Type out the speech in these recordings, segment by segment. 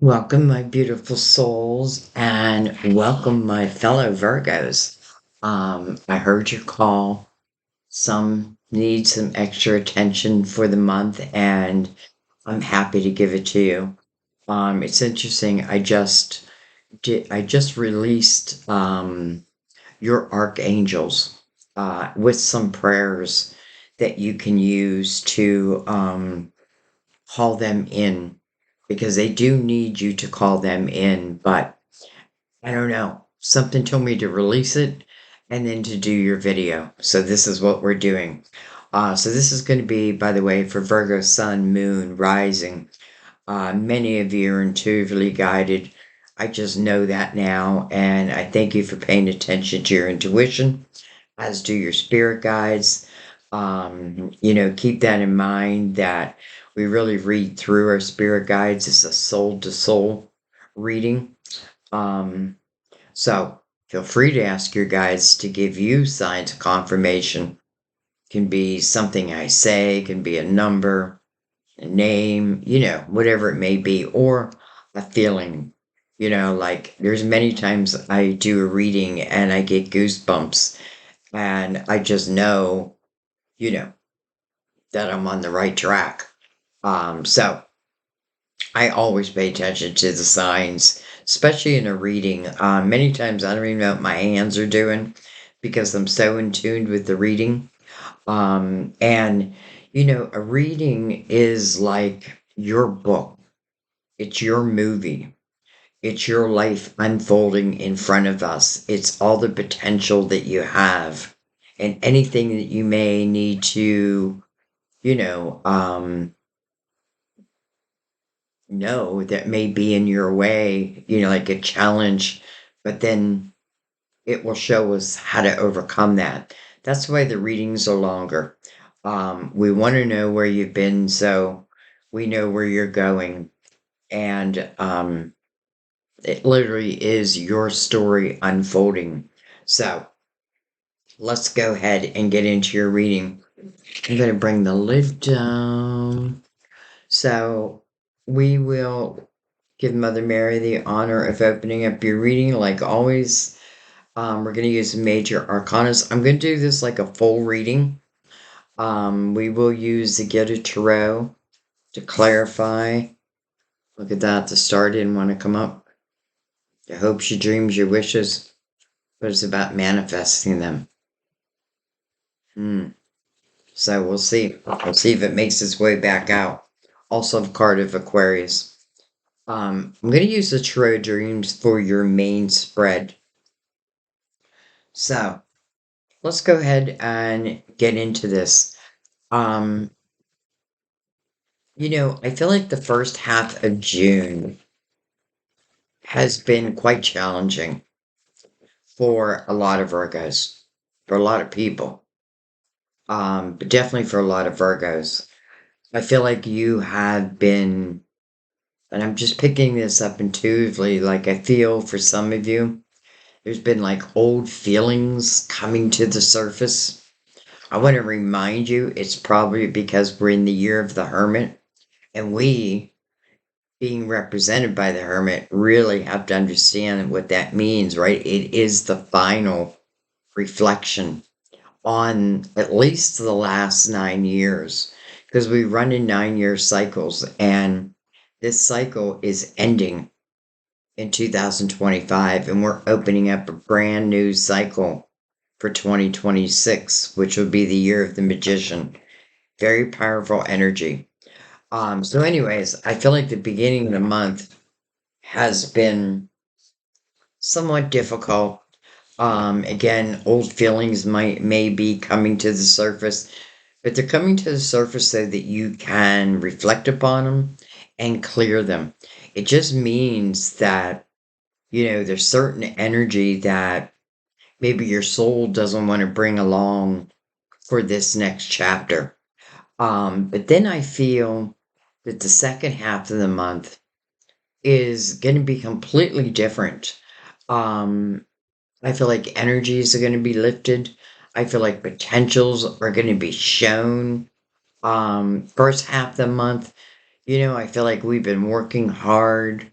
Welcome, my beautiful souls, and welcome, my fellow Virgos. I heard your call. Some need some extra attention for the month, and I'm happy to give it to you. It's interesting. I just released your archangels with some prayers that you can use to call them in because they do need you to call them in, but I don't know. Something told me to release it and then to do your video. So this is what we're doing. So this is going to be, by the way, for Virgo Sun, Moon, Rising. Many of you are intuitively guided. I just know that now, and I thank you for paying attention to your intuition, as do your spirit guides. Keep that in mind that we really read through our spirit guides. It's a soul to soul reading. So feel free to ask your guides to give you signs of confirmation. Can be something I say, can be a number, a name, whatever it may be, or a feeling. Like there's many times I do a reading and I get goosebumps and I just know, you know, that I'm on the right track. So I always pay attention to the signs, especially in a reading. Many times I don't even know what my hands are doing because I'm so in tune with the reading. And a reading is like your book. It's your movie. It's your life unfolding in front of us. It's all the potential that you have and anything that you may need to, you know, um, know that may be in your way, like a challenge, but then it will show us how to overcome that. That's why the readings are longer. We want to know where you've been so we know where you're going. And it literally is your story unfolding. So let's go ahead and get into your reading. I'm going to bring the lid down. So we will give Mother Mary the honor of opening up your reading like always. We're going to use major arcanas. I'm going to do this like a full reading. We will use the Gilded Tarot to clarify. Look at that. The star didn't want to come up. Your hopes, your dreams, your wishes. But it's about manifesting them. So we'll see. We'll see if it makes its way back out. Also, the card of Aquarius. I'm going to use the Tarot Dreams for your main spread. So let's go ahead and get into this. I feel like the first half of June has been quite challenging for a lot of Virgos, for a lot of people, but definitely for a lot of Virgos. I feel like you have been, and I'm just picking this up intuitively, like I feel for some of you, there's been like old feelings coming to the surface. I want to remind you, it's probably because we're in the year of the Hermit, and we, being represented by the Hermit, really have to understand what that means, right? It is the final reflection on at least the last 9 years, because we run in 9 year cycles, and this cycle is ending in 2025, and we're opening up a brand new cycle for 2026, which will be the year of the Magician. Very powerful energy. So anyways, I feel like the beginning of the month has been somewhat difficult. Again, old feelings may be coming to the surface, but they're coming to the surface so that you can reflect upon them and clear them. It just means that, there's certain energy that maybe your soul doesn't want to bring along for this next chapter. But then I feel that the second half of the month is going to be completely different. Um, I feel like energies are going to be lifted. I feel like potentials are going to be shown. First half of the month, I feel like we've been working hard,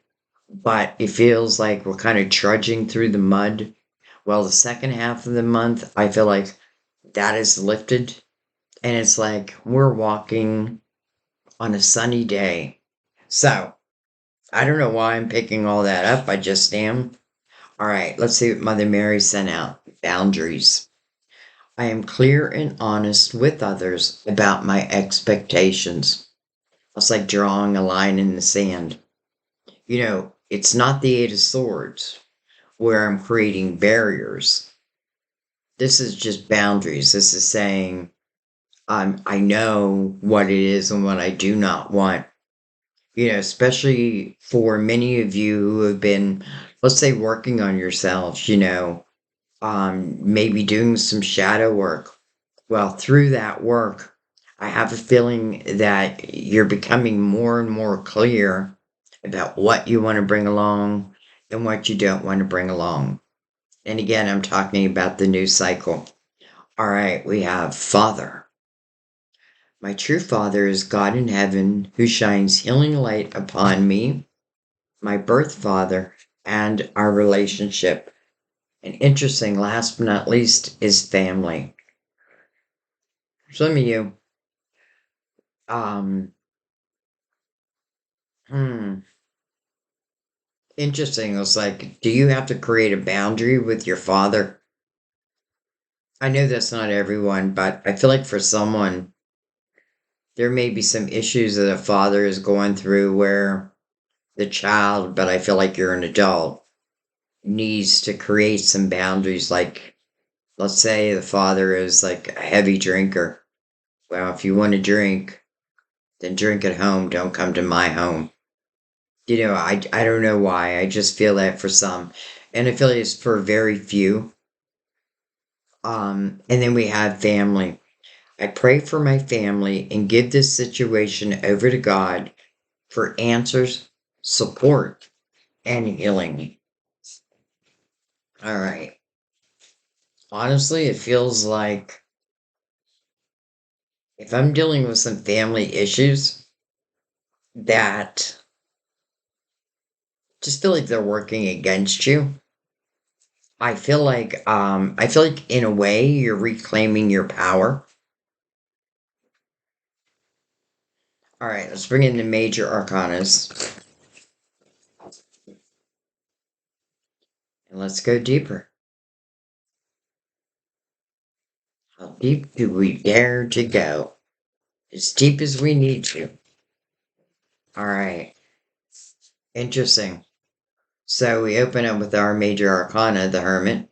but it feels like we're kind of trudging through the mud. Well, the second half of the month, I feel like that is lifted. And it's like we're walking on a sunny day. So, I don't know why I'm picking all that up. I just am. All right, let's see what Mother Mary sent out. Boundaries. I am clear and honest with others about my expectations. It's like drawing a line in the sand. It's not the Eight of Swords where I'm creating barriers. This is just boundaries. This is saying I know what it is and what I do not want. Especially for many of you who have been, let's say, working on yourselves, maybe doing some shadow work. Well, through that work, I have a feeling that you're becoming more and more clear about what you want to bring along and what you don't want to bring along. And again, I'm talking about the new cycle. All right, we have Father. My true Father is God in heaven who shines healing light upon me, my birth father, and our relationship. And interesting, last but not least, is family. Some of you, um, hmm, interesting. It's like, do you have to create a boundary with your father? I know that's not everyone, but I feel like for someone, there may be some issues that a father is going through where the child, but I feel like you're an adult, needs to create some boundaries. Like, let's say the father is like a heavy drinker. Well, if you want to drink, then drink at home. Don't come to my home. I don't know why. I just feel that for some. And I feel like it's for very few. And then we have family. I pray for my family and give this situation over to God for answers, support, and healing. All right. Honestly, it feels like if I'm dealing with some family issues that just feel like they're working against you, I feel like in a way you're reclaiming your power. All right, let's bring in the major arcanas and let's go deeper. How deep do we dare to go? As deep as we need to. All right, interesting. So we open up with our major arcana, the Hermit.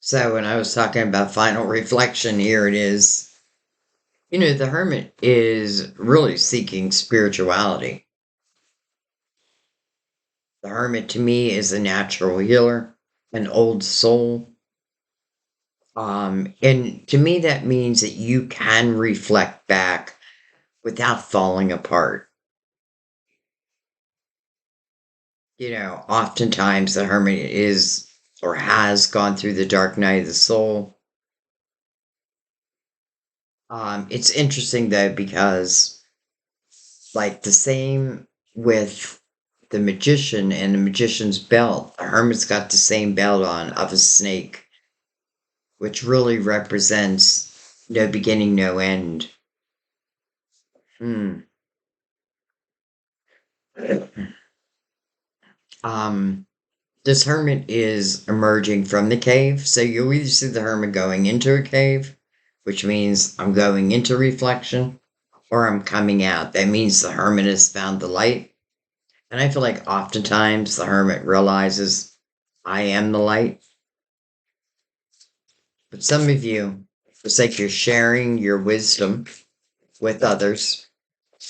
So when I was talking about final reflection, here it is. The Hermit is really seeking spirituality. The Hermit to me is a natural healer, an old soul. And to me, that means that you can reflect back without falling apart. Oftentimes the Hermit is or has gone through the dark night of the soul. It's interesting though, because like the same with the magician and the magician's belt, the hermit's got the same belt on of a snake, which really represents no beginning, no end. Hmm. Um, this hermit is emerging from the cave, so you'll either see the hermit going into a cave, which means I'm going into reflection, or I'm coming out. That means the hermit has found the light. And I feel like oftentimes the hermit realizes I am the light. But some of you, it's like you're sharing your wisdom with others,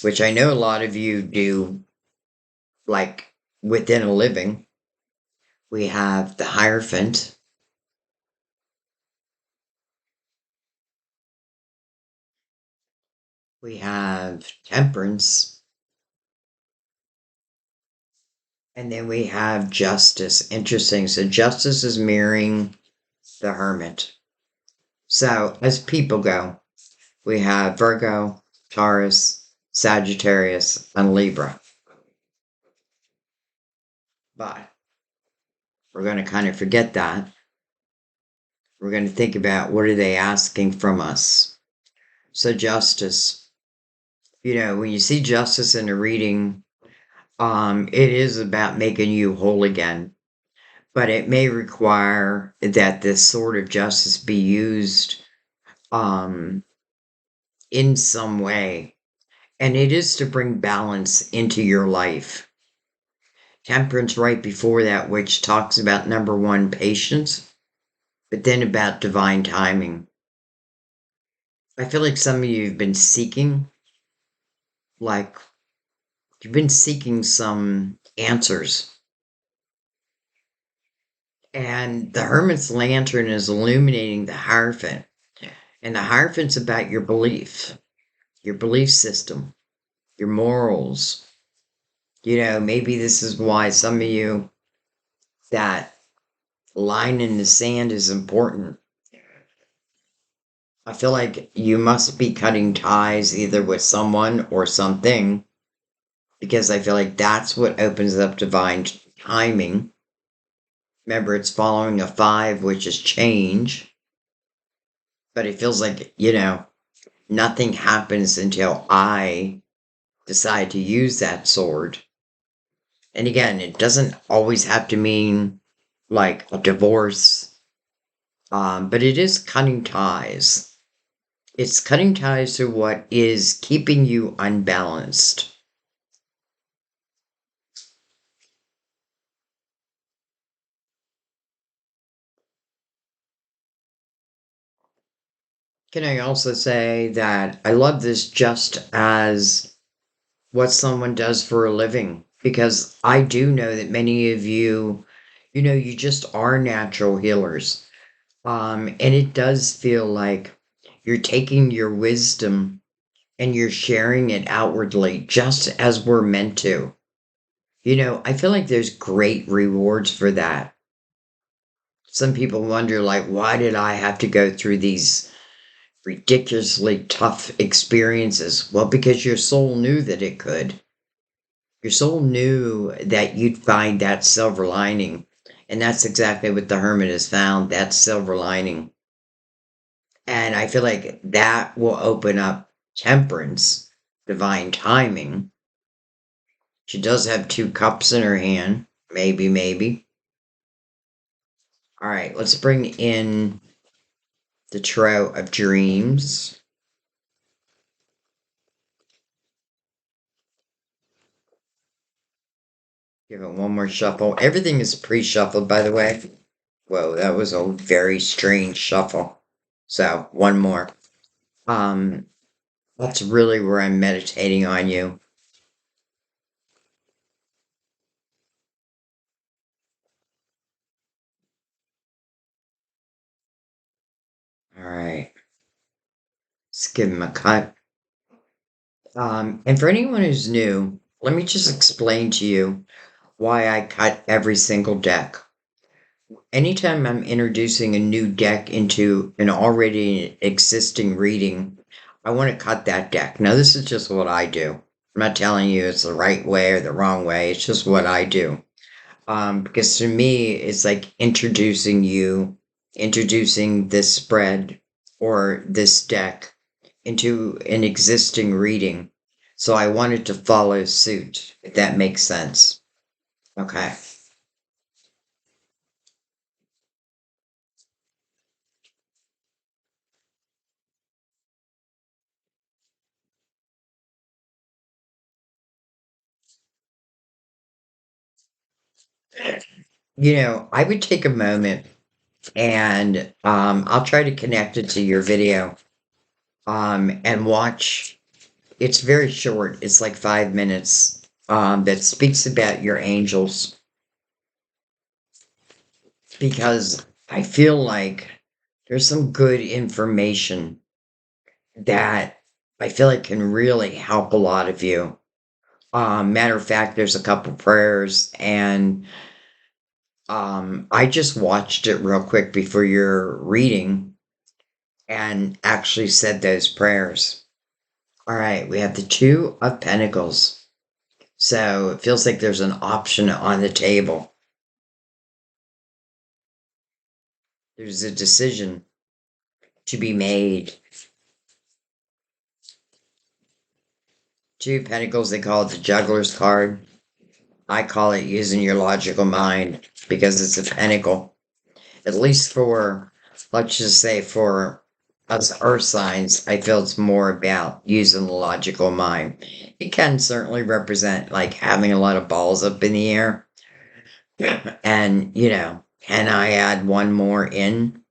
which I know a lot of you do, like within a living. We have the Hierophant. We have Temperance. And then we have Justice. Interesting. So Justice is mirroring the Hermit. So as people go, we have Virgo, Taurus, Sagittarius, and Libra. But we're going to kind of forget that. We're going to think about what are they asking from us. So justice. When you see justice in a reading, it is about making you whole again. But it may require that this sort of justice be used um, in some way. And it is to bring balance into your life. Temperance right before that, which talks about number one, patience, but then about divine timing. I feel like some of you have been seeking, like, you've been seeking some answers. And the Hermit's lantern is illuminating the Hierophant. And the Hierophant's about your belief system, your morals. Maybe this is why some of you, that line in the sand is important. I feel like you must be cutting ties either with someone or something, because I feel like that's what opens up divine timing. Remember, it's following a 5, which is change. But it feels like, nothing happens until I decide to use that sword. And again, it doesn't always have to mean like a divorce, but it is cutting ties. It's cutting ties to what is keeping you unbalanced. Can I also say that I love this just as what someone does for a living? Because I do know that many of you, you just are natural healers. And it does feel like you're taking your wisdom and you're sharing it outwardly just as we're meant to. I feel like there's great rewards for that. Some people wonder, like, why did I have to go through these ridiculously tough experiences? Well, because your soul knew that it could. Your soul knew that you'd find that silver lining. And that's exactly what the Hermit has found, that silver lining. And I feel like that will open up temperance, divine timing. She does have 2 cups in her hand. Maybe, maybe. All right, let's bring in the Tarot of Dreams. Give it one more shuffle. Everything is pre-shuffled, by the way. Whoa, that was a very strange shuffle. So, one more. That's really where I'm meditating on you. All right. Let's give him a cut. And for anyone who's new, let me just explain to you why I cut every single deck. Anytime I'm introducing a new deck into an already existing reading, I want to cut that deck. Now, this is just what I do. I'm not telling you it's the right way or the wrong way. It's just what I do. Because to me, it's like introducing this spread or this deck into an existing reading. So I wanted to follow suit, if that makes sense. Okay. I would take a moment and I'll try to connect it to your video and watch. It's very short. It's like 5 minutes that speaks about your angels, because I feel like there's some good information that I feel like can really help a lot of you. Matter of fact, there's a couple prayers, and I just watched it real quick before your reading and actually said those prayers. All right, we have the Two of Pentacles. So it feels like there's an option on the table. There's a decision to be made. Two of Pentacles, they call it the Juggler's card. I call it using your logical mind because it's a pentacle. At least for, let's just say, for us earth signs, I feel it's more about using the logical mind. It can certainly represent like having a lot of balls up in the air. And, can I add one more in?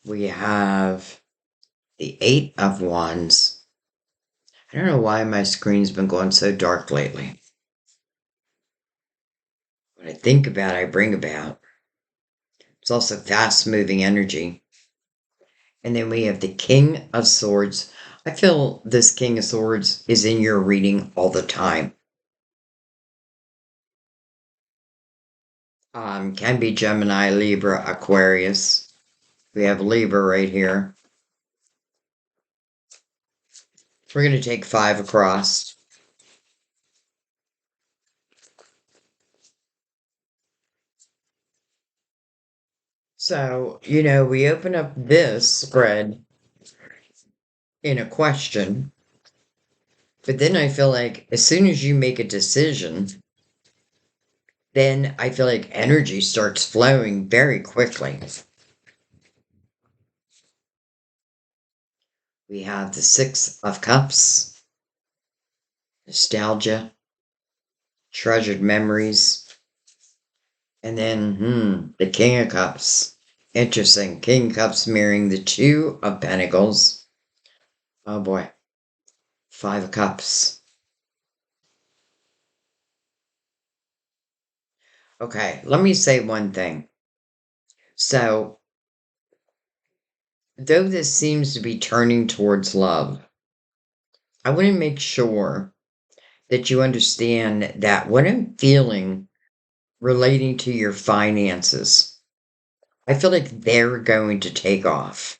We have the Eight of Wands. I don't know why my screen's been going so dark lately. What I think about, I bring about. It's also fast moving energy. And then we have the King of Swords. I feel this King of Swords is in your reading all the time. Can be Gemini, Libra, Aquarius. We have Libra right here. We're going to take 5 across. So, we open up this spread in a question, but then I feel like as soon as you make a decision, then I feel like energy starts flowing very quickly. We have the Six of Cups, nostalgia, treasured memories, and then, the King of Cups. Interesting. King of Cups mirroring the Two of Pentacles. Oh boy. 5 of Cups. Okay, let me say one thing. So, though this seems to be turning towards love, I want to make sure that you understand that what I'm feeling relating to your finances, I feel like they're going to take off.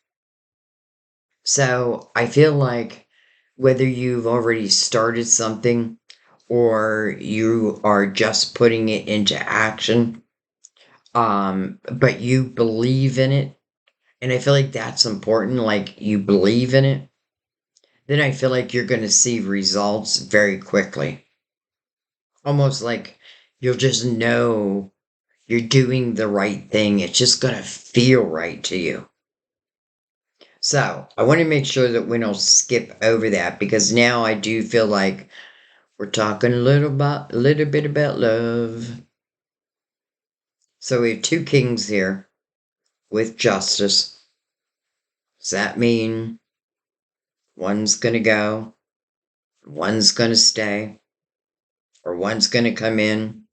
So I feel like whether you've already started something or you are just putting it into action, but you believe in it, and I feel like that's important, like you believe in it, then I feel like you're going to see results very quickly. Almost like you'll just know you're doing the right thing. It's just going to feel right to you. So I want to make sure that we don't skip over that because now I do feel like we're talking a little bit about love. So we have 2 kings here with justice. Does that mean one's going to go, one's going to stay, or one's going to come in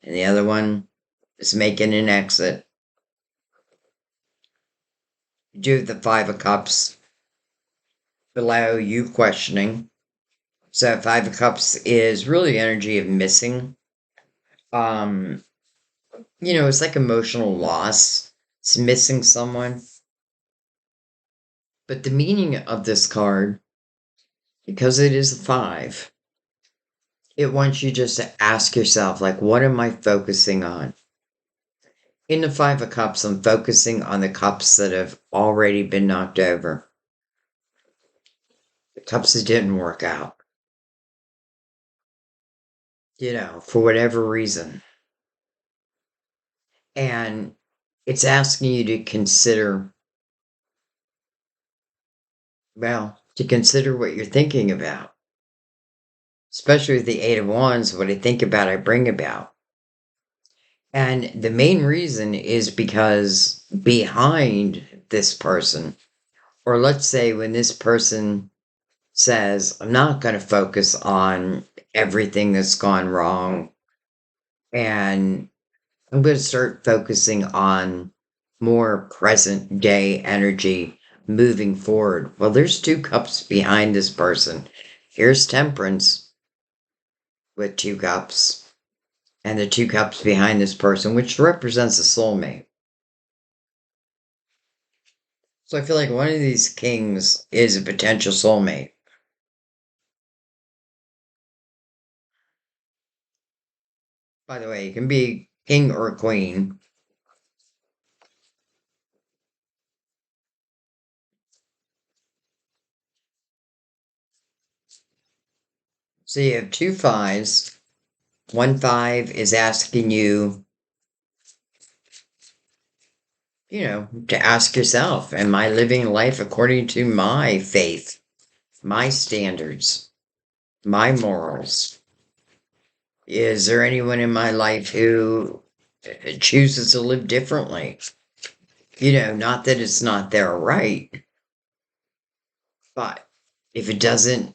and the other one is making an exit? You do have the 5 of Cups below you questioning. So 5 of Cups is really energy of missing. Um, it's like emotional loss. It's missing someone. But the meaning of this card, because it is a 5, it wants you just to ask yourself, like, what am I focusing on? In the 5 of Cups, I'm focusing on the cups that have already been knocked over. The cups that didn't work out. For whatever reason. And it's asking you to consider, to consider what you're thinking about. Especially with the 8 of Wands, what I think about, I bring about. And the main reason is because behind this person, or let's say when this person says, I'm not going to focus on everything that's gone wrong, and I'm going to start focusing on more present day energy moving forward. Well, there's 2 cups behind this person. Here's Temperance with 2 cups. And the 2 cups behind this person, which represents a soulmate. So I feel like one of these kings is a potential soulmate. By the way, it can be king or queen. So you have two fives. One five is asking you, to ask yourself, am I living life according to my faith, my standards, my morals? Is there anyone in my life who chooses to live differently? Not that it's not their right, but if it doesn't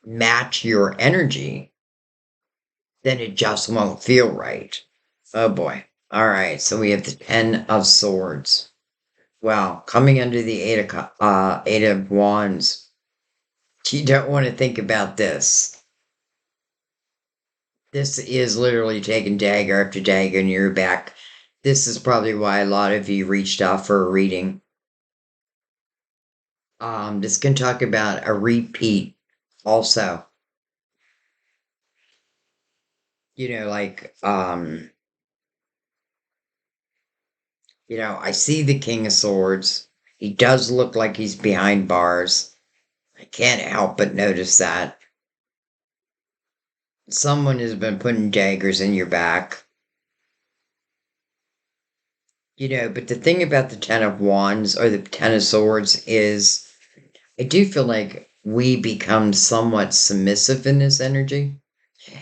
match your energy, then it just won't feel right. Oh boy. All right. So we have the Ten of Swords. Well, coming under the Eight of Wands, you don't want to think about this. This is literally taking dagger after dagger in your back. This is probably why a lot of you reached out for a reading. This can talk about a repeat also. Like, I see the King of Swords. He does look like he's behind bars. I can't help but notice that. Someone has been putting daggers in your back. But the thing about the Ten of Wands or the Ten of Swords is I do feel like we become somewhat submissive in this energy.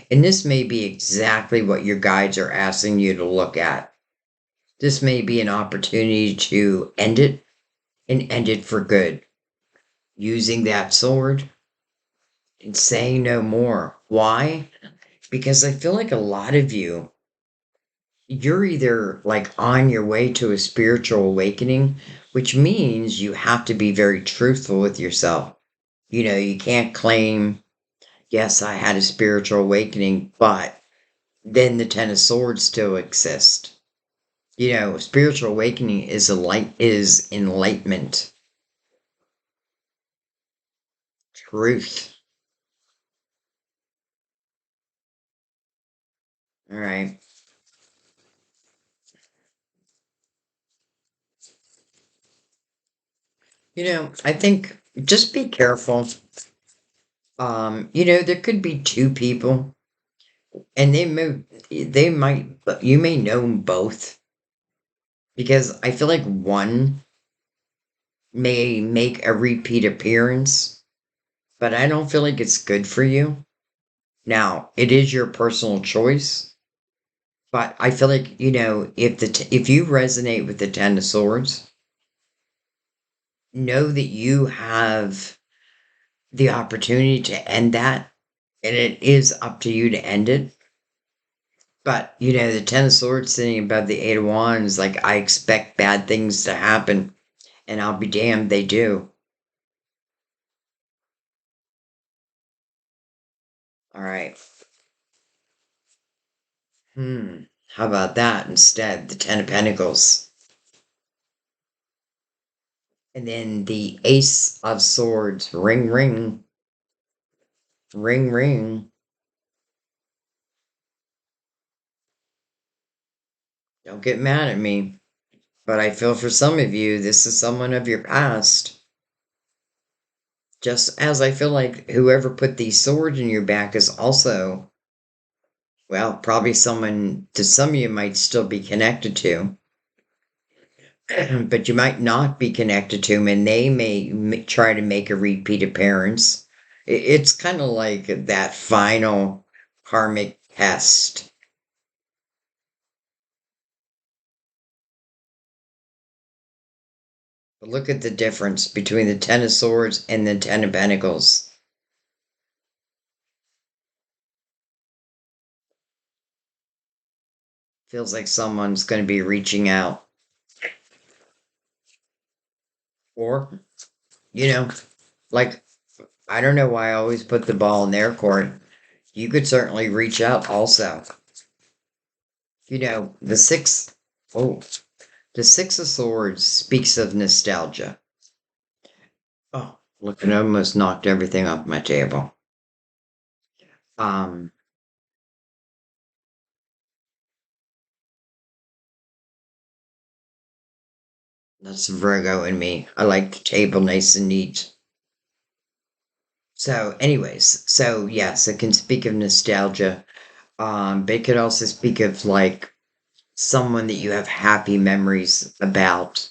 And this may be exactly what your guides are asking you to look at. This may be an opportunity to end it and end it for good. Using that sword and saying no more. Why? Because I feel like a lot of you're either like on your way to a spiritual awakening, which means you have to be very truthful with yourself. You can't claim, yes, I had a spiritual awakening, but then the Ten of Swords still exist. Spiritual awakening is enlightenment, truth. All right. I think just be careful. There could be two people, and you may know 'em both, because I feel like one may make a repeat appearance, but I don't feel like it's good for you. Now, it is your personal choice, but I feel like, if you resonate with the Ten of Swords, know that you have the opportunity to end that, and it is up to you to end it. But, the Ten of Swords sitting above the Eight of Wands, like, I expect bad things to happen, and I'll be damned they do. All right. How about that instead? The Ten of Pentacles. And then the Ace of Swords. Ring, ring. Ring, ring. Don't get mad at me. But I feel for some of you, this is someone of your past. Just as I feel like whoever put these swords in your back is also, well, probably someone to some of you might still be connected to. But you might not be connected to them, and they may try to make a repeat appearance. It's kind of like that final karmic test. But look at the difference between the Ten of Swords and the Ten of Pentacles. Feels like someone's going to be reaching out. Or, you know, like, I don't know why I always put the ball in their court. You could certainly reach out also. The The Six of Swords speaks of nostalgia. Oh, look, it almost knocked everything off my table. Um, that's Virgo in me. I like the table nice and neat. So, anyways, so yes, it can speak of nostalgia. But it could also speak of like someone that you have happy memories about.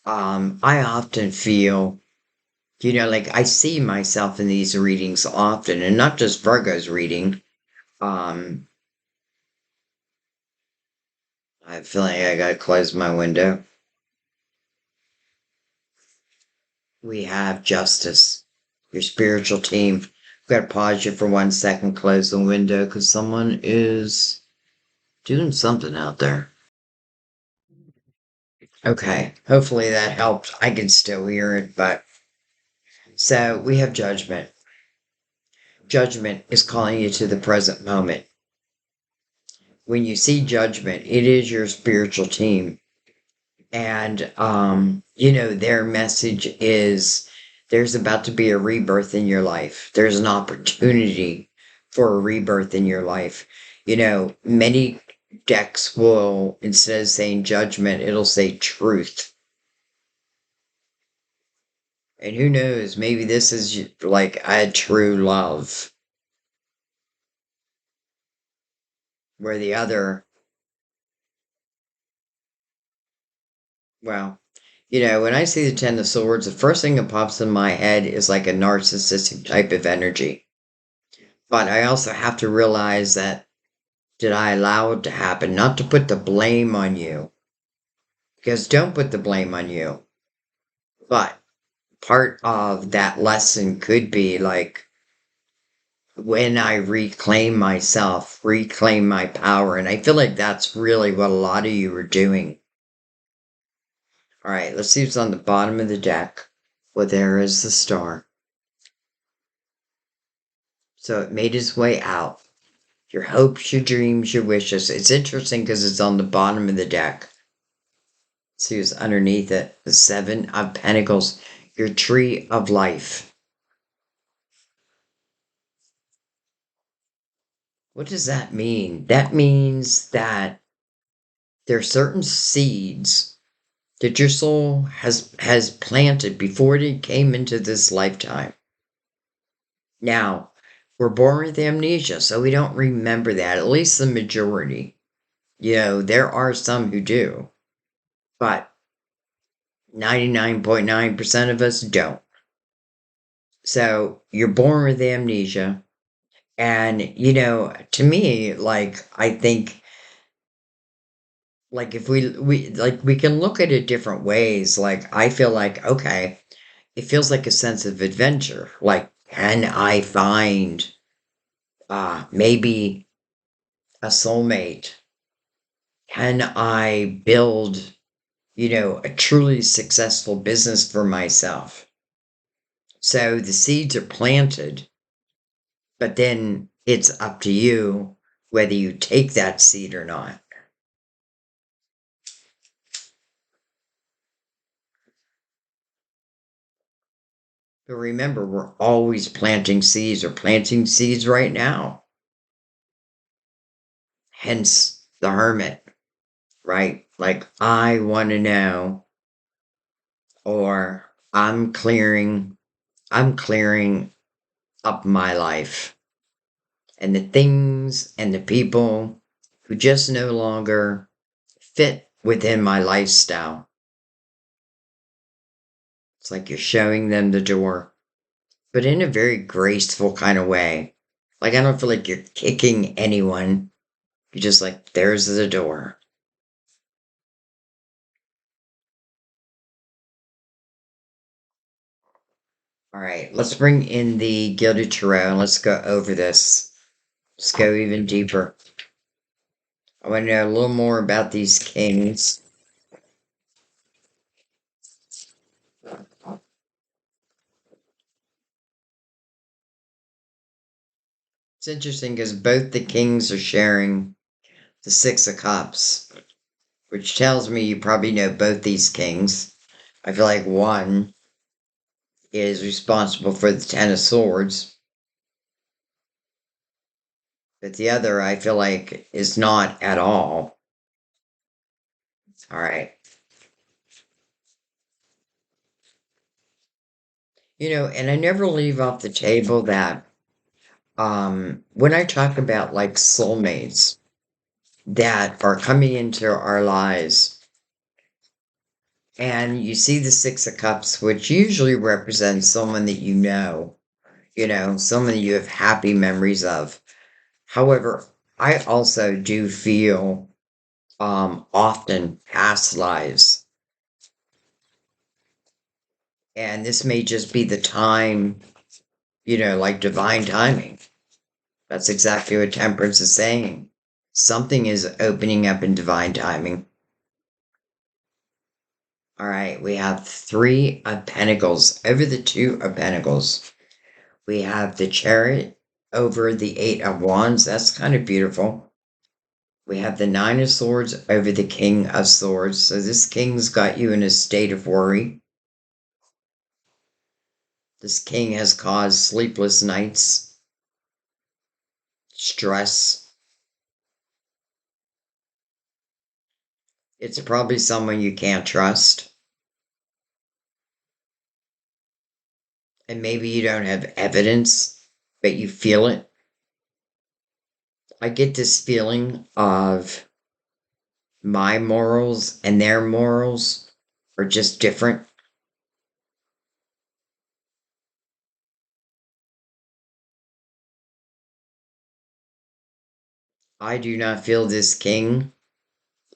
I often feel, like I see myself in these readings often, and not just Virgo's reading. Um, I feel like I gotta close my window. We have justice, your spiritual team. I've got to pause you for 1 second, close the window, because someone is doing something out there. Okay, hopefully that helped. I can still hear it, but so we have judgment. Judgment is calling you to the present moment. When you see judgment, it is your spiritual team. And, their message is there's about to be a rebirth in your life. There's an opportunity for a rebirth in your life. Many decks will, instead of saying judgment, it'll say truth. And who knows, maybe this is like a true love. Where the other, well, when I see the Ten of Swords, the first thing that pops in my head is like a narcissistic type of energy. But I also have to realize that did I allow it to happen? Not to put the blame on you. Because don't put the blame on you. But part of that lesson could be like when I reclaim myself, reclaim my power. And I feel like that's really what a lot of you are doing. All right, let's see what's on the bottom of the deck. Well, there is the star. So it made its way out. Your hopes, your dreams, your wishes. It's interesting because it's on the bottom of the deck. See what's underneath it. The Seven of Pentacles. Your tree of life. What does that mean? That means that there are certain seeds that your soul has planted before it came into this lifetime. Now, we're born with amnesia, so we don't remember that, at least the majority. There are some who do, but 99.9% of us don't. So you're born with amnesia. And, to me, like, I think, like, if we can look at it different ways. Like, I feel like, okay, it feels like a sense of adventure. Like, can I find, maybe a soulmate? Can I build, a truly successful business for myself? So the seeds are planted, but then it's up to you whether you take that seed or not. But remember, we're always planting seeds or planting seeds right now. Hence the hermit, right? Like, I want to know, or I'm clearing up my life and the things and the people who just no longer fit within my lifestyle. It's like you're showing them the door, but in a very graceful kind of way. Like, I don't feel like you're kicking anyone. You're just like, there's the door. All right, let's bring in the Gilded Tarot and let's go over this. Let's go even deeper. I want to know a little more about these kings. It's interesting because both the kings are sharing the Six of Cups. which tells me you probably know both these kings. I feel like one is responsible for the Ten of Swords, but the other I feel like is not at all. All right. And I never leave off the table that when I talk about like soulmates that are coming into our lives, and you see the Six of Cups, which usually represents someone that someone that you have happy memories of. However, I also do feel often past lives. And this may just be the time, like divine timing. That's exactly what Temperance is saying. Something is opening up in divine timing. All right, we have Three of Pentacles over the Two of Pentacles. We have the Chariot over the Eight of Wands. That's kind of beautiful. We have the Nine of Swords over the King of Swords. So this king's got you in a state of worry. This king has caused sleepless nights, stress. It's probably someone you can't trust. And maybe you don't have evidence, but you feel it. I get this feeling of my morals and their morals are just different. I do not feel this king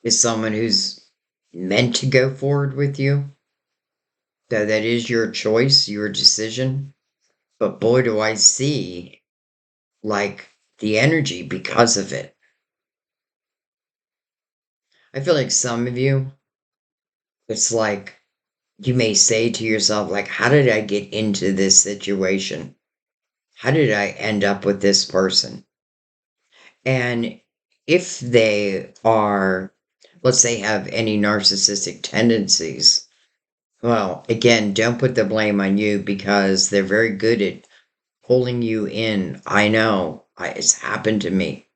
is someone who's meant to go forward with you. Though that is your choice, your decision. But boy, do I see like the energy because of it. I feel like some of you, it's like you may say to yourself, like, how did I get into this situation? How did I end up with this person? And if they are, let's say, have any narcissistic tendencies, well, again, don't put the blame on you because they're very good at pulling you in. I know, it's happened to me.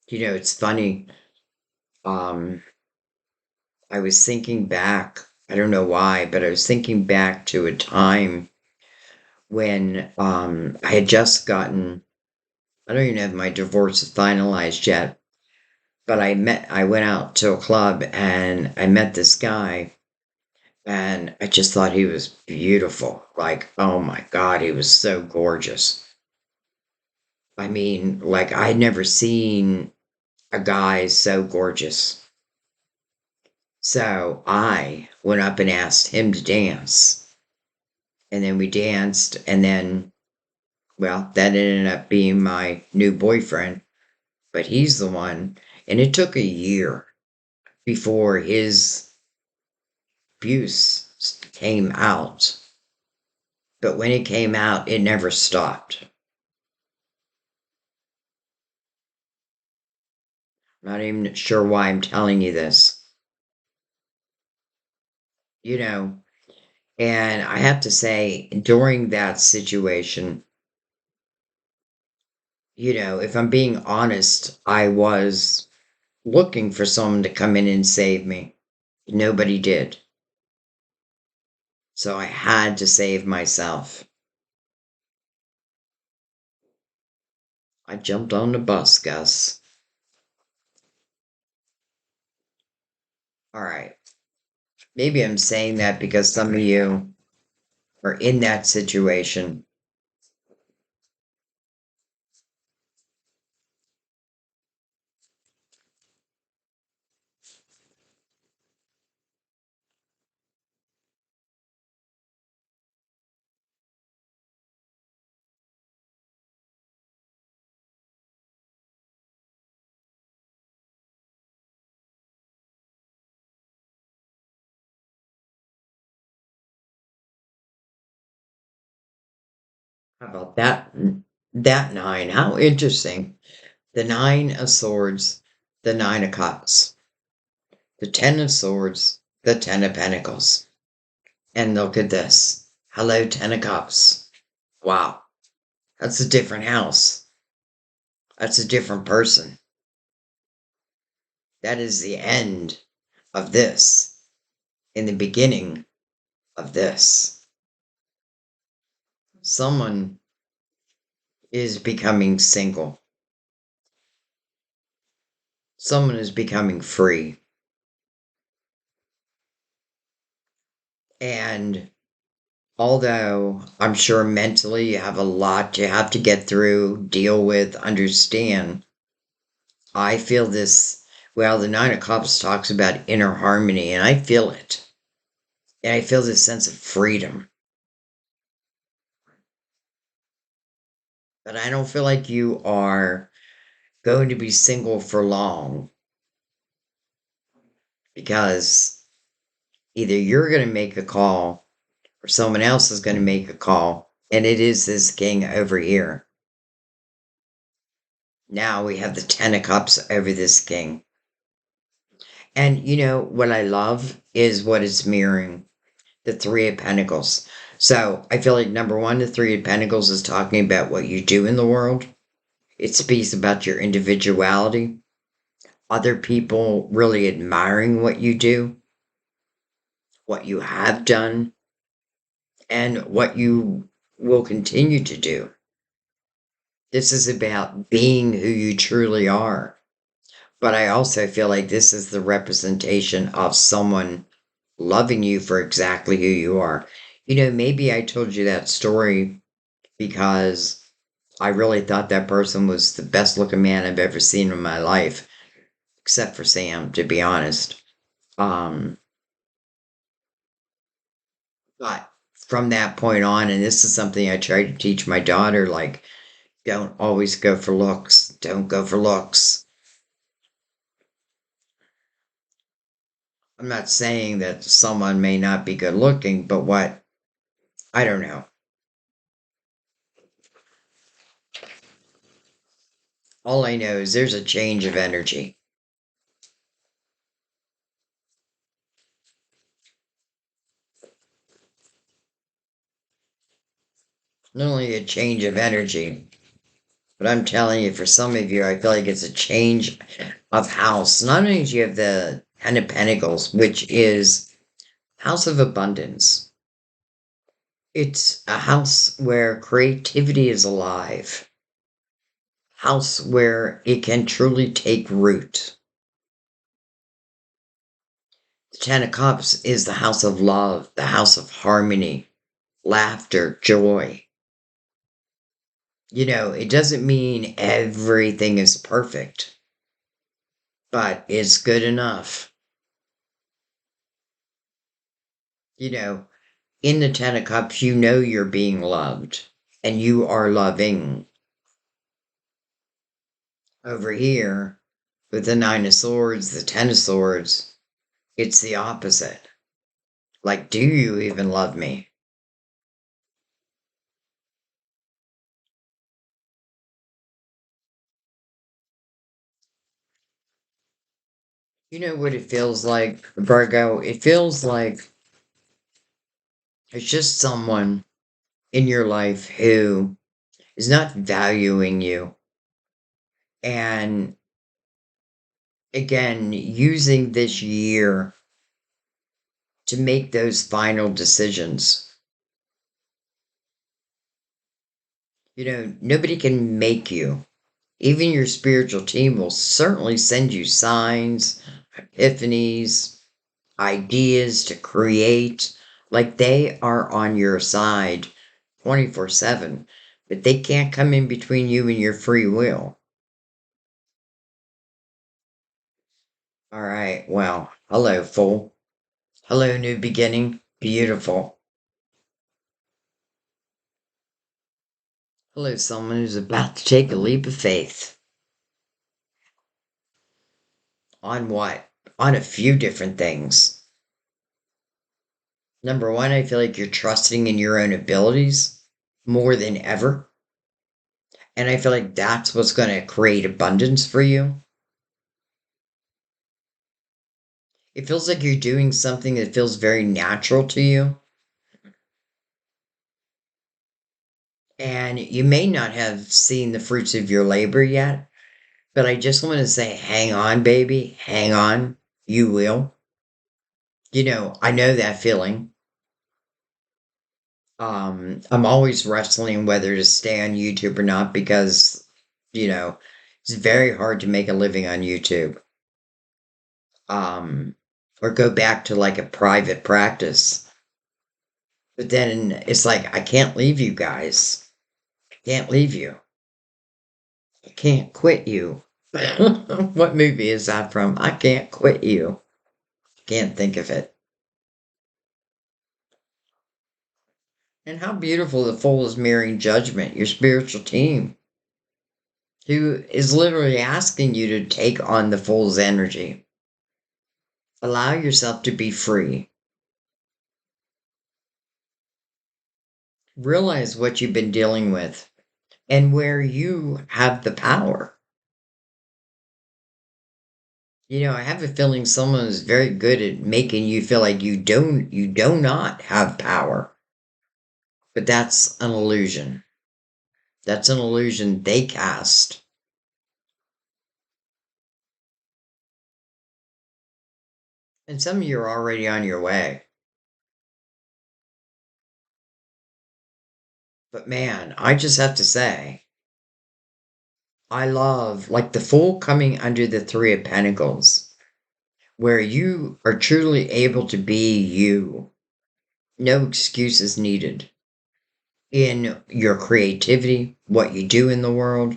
It's funny. Um, I was thinking back, I don't know why, but I was thinking back to a time when I had just gotten, I don't even have my divorce finalized yet, but I went out to a club and I met this guy and I just thought he was beautiful. Like, oh my God, he was so gorgeous. I mean, like, I'd never seen a guy so gorgeous. So I went up and asked him to dance. And then we danced, and then, well, that ended up being my new boyfriend, but he's the one. And it took a year before his abuse came out. But when it came out, it never stopped. I'm not even sure why I'm telling you this. You know, and I have to say, during that situation, if I'm being honest, I was looking for someone to come in and save me. Nobody did. So I had to save myself. I jumped on the bus, Gus. All right. Maybe I'm saying that because some of you are in that situation. How about that? That nine. How interesting. The Nine of Swords. the Nine of Cups, the Ten of Swords, the Ten of Pentacles. And look at this. Hello, Ten of Cups. Wow. That's a different house. That's a different person. That is the end of this, in the beginning of this. Someone is becoming single. Someone is becoming free. And although I'm sure mentally you have a lot you have to get through, deal with, understand, I feel this. Well, the Nine of Cups talks about inner harmony, and I feel it. And I feel this sense of freedom. But I don't feel like you are going to be single for long, because either you're going to make a call or someone else is going to make a call. And it is this king over here. Now we have the Ten of Cups over this king. And you know what I love is what it's mirroring, the Three of Pentacles. So I feel like number one, the Three of Pentacles is talking about what you do in the world. It speaks about your individuality, other people really admiring what you do, what you have done, and what you will continue to do. This is about being who you truly are. But I also feel like this is the representation of someone loving you for exactly who you are. You know, maybe I told you that story because I really thought that person was the best looking man I've ever seen in my life, except for Sam, to be honest. Um, but from that point on, and this is something I try to teach my daughter, like, don't always go for looks. Don't go for looks. I'm not saying that someone may not be good looking, but what? I don't know. All I know is there's a change of energy. Not only a change of energy, but I'm telling you, for some of you, I feel like it's a change of house. Not only do you have the Ten of Pentacles, which is House of Abundance, it's a house where creativity is alive, house where it can truly take root. The Ten of Cups is the house of love, the house of harmony, laughter, joy. You know, it doesn't mean everything is perfect, but it's good enough. You know, in the Ten of Cups, you know you're being loved and you are loving. Over here, with the Nine of Swords, the Ten of Swords, it's the opposite. Like, do you even love me? You know what it feels like, Virgo? It feels like it's just someone in your life who is not valuing you. And again, using this year to make those final decisions. You know, nobody can make you. Even your spiritual team will certainly send you signs, epiphanies, ideas to create. Like they are on your side 24/7, but they can't come in between you and your free will. All right, well, hello, Fool. Hello, new beginning. Beautiful. Hello, someone who's about to take a leap of faith. On what? On a few different things. Number one, I feel like you're trusting in your own abilities more than ever. And I feel like that's what's going to create abundance for you. It feels like you're doing something that feels very natural to you. And you may not have seen the fruits of your labor yet, but I just want to say, hang on, baby, hang on. You will. I know that feeling. I'm always wrestling whether to stay on YouTube or not because, you know, it's very hard to make a living on YouTube. Um, or go back to like a private practice. But then it's like, I can't leave you guys. I can't leave you. I can't quit you. What movie is that from? I can't quit you. Can't think of it. And how beautiful the Fool is mirroring Judgment, your spiritual team, who is literally asking you to take on the Fool's energy. Allow yourself to be free. Realize what you've been dealing with and where you have the power. I have a feeling someone is very good at making you feel like you do not have power. But that's an illusion. That's an illusion they cast. And some of you are already on your way. But man, I just have to say, I love like the Fool coming under the Three of Pentacles, where you are truly able to be you. No excuses needed in your creativity, what you do in the world,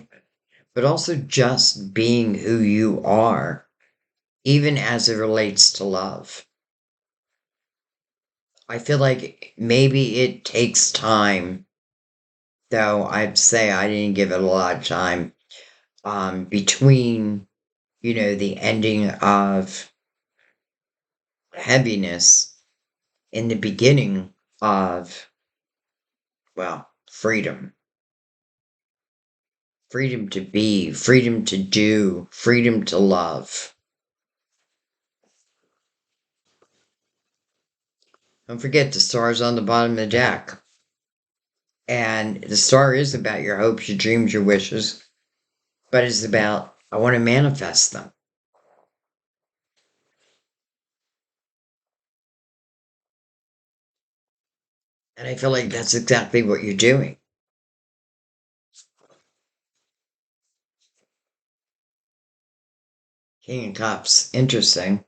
but also just being who you are, even as it relates to love. I feel like maybe it takes time, though I'd say I didn't give it a lot of time, between, the ending of heaviness in the beginning of, well, freedom. Freedom to be, freedom to do, freedom to love. Don't forget the star's on the bottom of the deck. And the star is about your hopes, your dreams, your wishes, but it's about, I want to manifest them. And I feel like that's exactly what you're doing. King of Cups, interesting.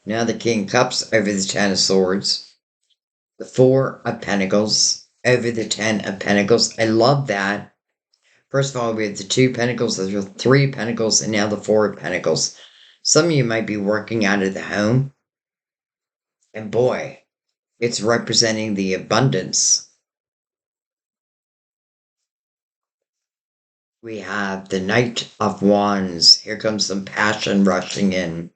Now the King of Cups over the Ten of Swords. The Four of Pentacles over the Ten of Pentacles. I love that. First of all, we have the Two Pentacles, the Three Pentacles, and now the Four of Pentacles. Some of you might be working out of the home. And boy, it's representing the abundance. We have the Knight of Wands. Here comes some passion rushing in.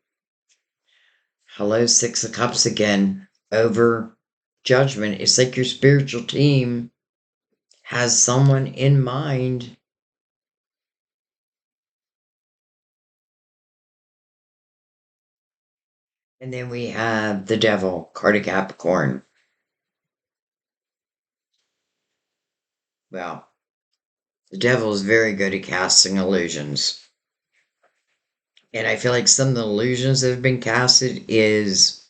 Hello, Six of Cups again. Over Judgment. It's like your spiritual team has someone in mind. And then we have the Devil, card of Capricorn. Well, the Devil is very good at casting illusions. And I feel like some of the illusions that have been casted is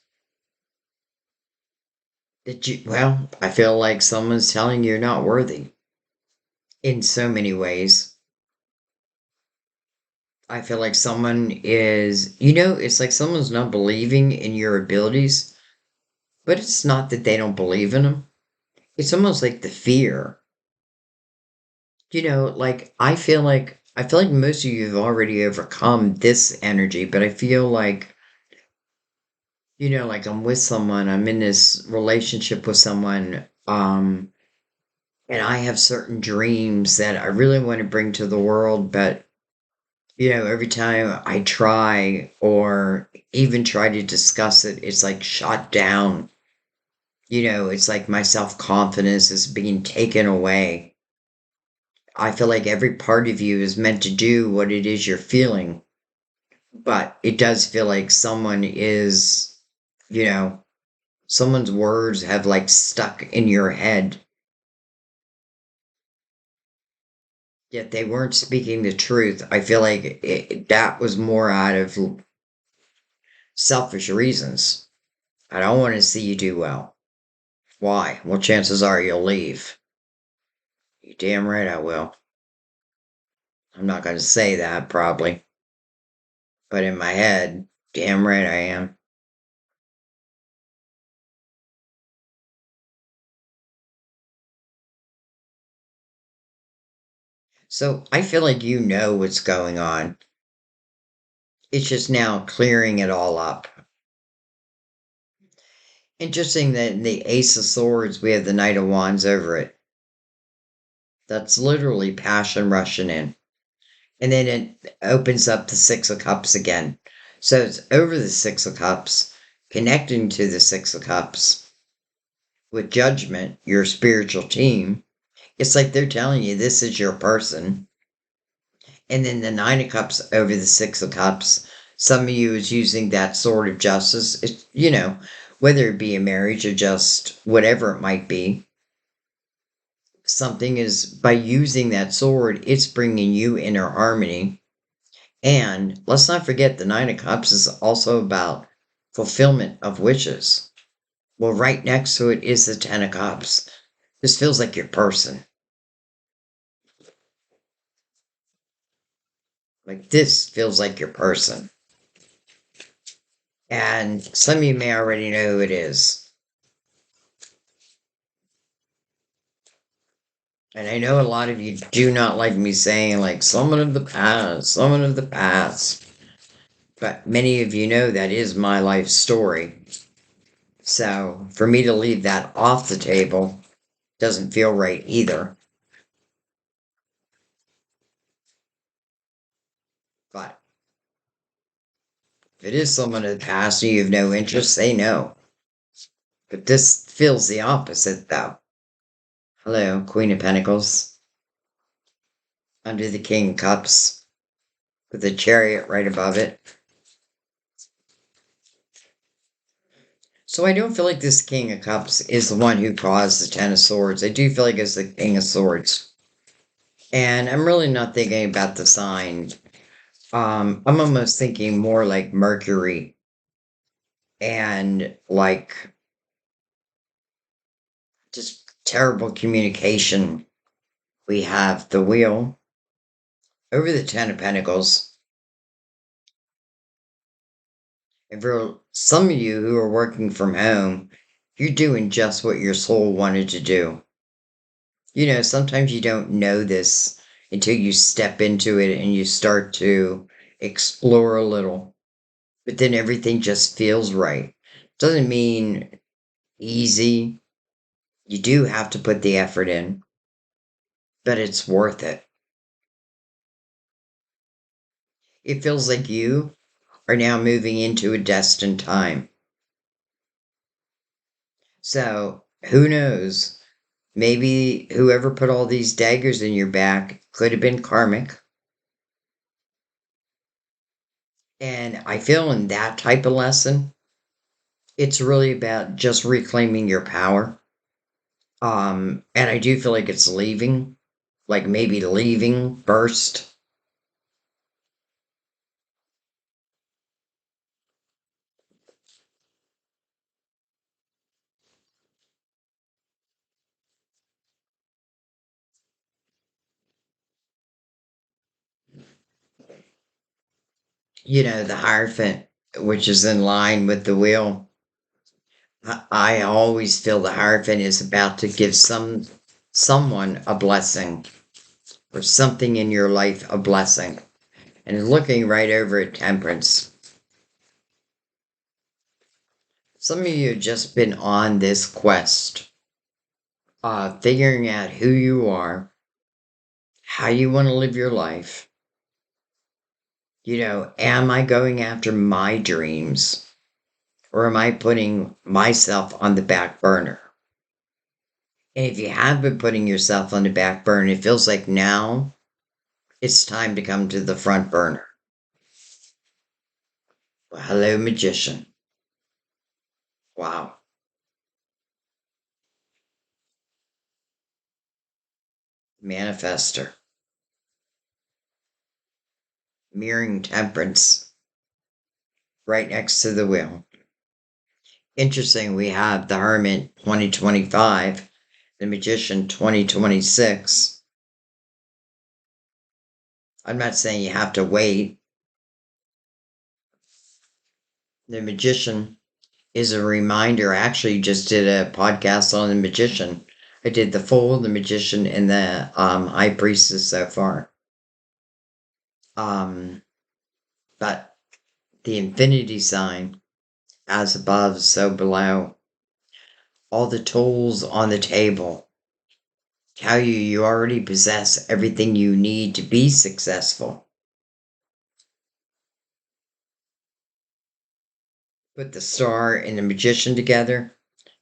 that I feel like someone's telling you you're not worthy in so many ways. I feel like someone is, it's like someone's not believing in your abilities, but it's not that they don't believe in them. It's almost like the fear. Like I feel like most of you have already overcome this energy, but I feel like, like I'm with someone, I'm in this relationship with someone, and I have certain dreams that I really want to bring to the world, but every time I try or even try to discuss it, it's like shot down. It's like my self confidence is being taken away. I feel like every part of you is meant to do what it is you're feeling, But it does feel like someone is, you know, someone's words have like stuck in your head, yet they weren't speaking the truth. I feel like that was more out of selfish reasons. I don't want to see you do well. Why? Well, chances are you'll leave. You damn right I will. I'm not going to say that probably, but in my head, damn right I am. So I feel like you know what's going on. It's just now clearing it all up. Interesting that in the Ace of Swords, we have the Knight of Wands over it. That's literally passion rushing in. And then it opens up the Six of Cups again. So it's over the Six of Cups, connecting to the Six of Cups with Judgment, your spiritual team. It's like they're telling you this is your person. And then the Nine of Cups over the Six of Cups. Some of you is using that sword of justice. It's, whether it be a marriage or just whatever it might be. Something is, by using that sword, it's bringing you inner harmony. And let's not forget the Nine of Cups is also about fulfillment of wishes. Well, right next to it is the Ten of Cups. This feels like your person. Like this feels like your person. And some of you may already know who it is. And I know a lot of you do not like me saying, like, someone of the past, someone of the past. But many of you know that is my life story. So for me to leave that off the table doesn't feel right either. But if it is someone of the past and you have no interest, say no. But this feels the opposite, though. Hello, Queen of Pentacles, under the King of Cups, with the Chariot right above it. So I don't feel like this King of Cups is the one who caused the Ten of Swords. I do feel like it's the King of Swords. And I'm really not thinking about the sign. I'm almost thinking more like Mercury and like just terrible communication. We have the Wheel over the Ten of Pentacles. And for some of you who are working from home, you're doing just what your soul wanted to do. Sometimes you don't know this until you step into it and you start to explore a little. But then everything just feels right. Doesn't mean easy. You do have to put the effort in, but it's worth it. It feels like you are now moving into a destined time. So, who knows? Maybe whoever put all these daggers in your back could have been karmic. And I feel in that type of lesson, it's really about just reclaiming your power. And I do feel like it's leaving, like maybe leaving first. The Hierophant, which is in line with the wheel. I always feel the Hierophant is about to give someone a blessing or something in your life a blessing. And looking right over at Temperance. Some of you have just been on this quest, figuring out who you are, how you want to live your life. Am I going after my dreams or am I putting myself on the back burner? And if you have been putting yourself on the back burner, it feels like now it's time to come to the front burner. Well, hello, magician. Wow. Manifester. Mirroring temperance right next to the wheel. Interesting, we have the Hermit 2025, the Magician 2026. I'm not saying you have to wait. The Magician is a reminder. I actually just did a podcast on the Magician. I did the Fool, the Magician, and the High Priestess so far. But the infinity sign, as above, so below. All the tools on the table tell you already possess everything you need to be successful. Put the star and the magician together,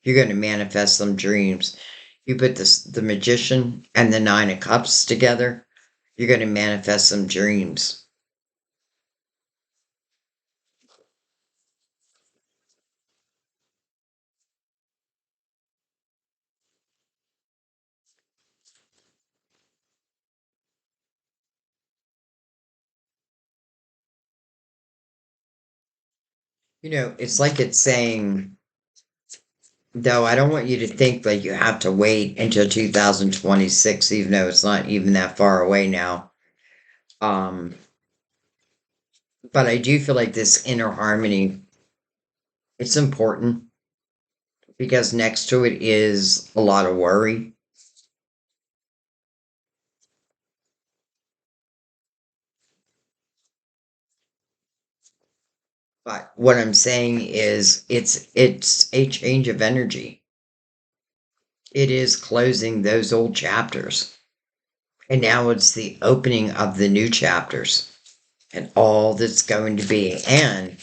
you're going to manifest some dreams. You put the magician and the nine of cups together, you're going to manifest some dreams. It's like it's saying, though, I don't want you to think like you have to wait until 2026, even though it's not even that far away now. Um, but I do feel like this inner harmony, it's important because next to it is a lot of worry. But what I'm saying is it's a change of energy. It is closing those old chapters. And now it's the opening of the new chapters and all that's going to be. And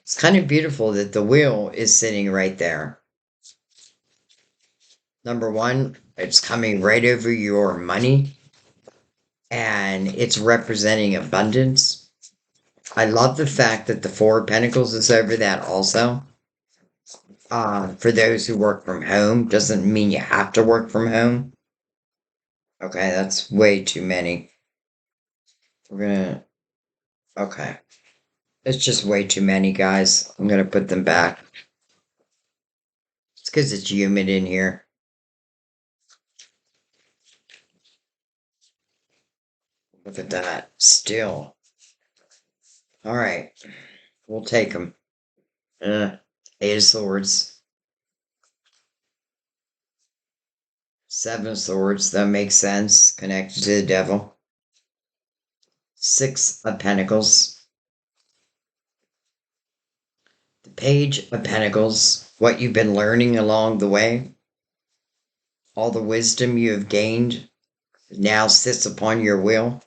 it's kind of beautiful that the wheel is sitting right there. Number one, it's coming right over your money and it's representing abundance. I love the fact that the Four of Pentacles is over that also. For those who work from home, doesn't mean you have to work from home. Okay, that's way too many. We're gonna, okay. It's just way too many, guys. I'm gonna put them back. It's because it's humid in here. Look at that. Still. All right. We'll take them. Eight of Swords. Seven of Swords. That makes sense. Connected to the devil. Six of Pentacles. The Page of Pentacles. What you've been learning along the way. All the wisdom you have gained now sits upon your wheel.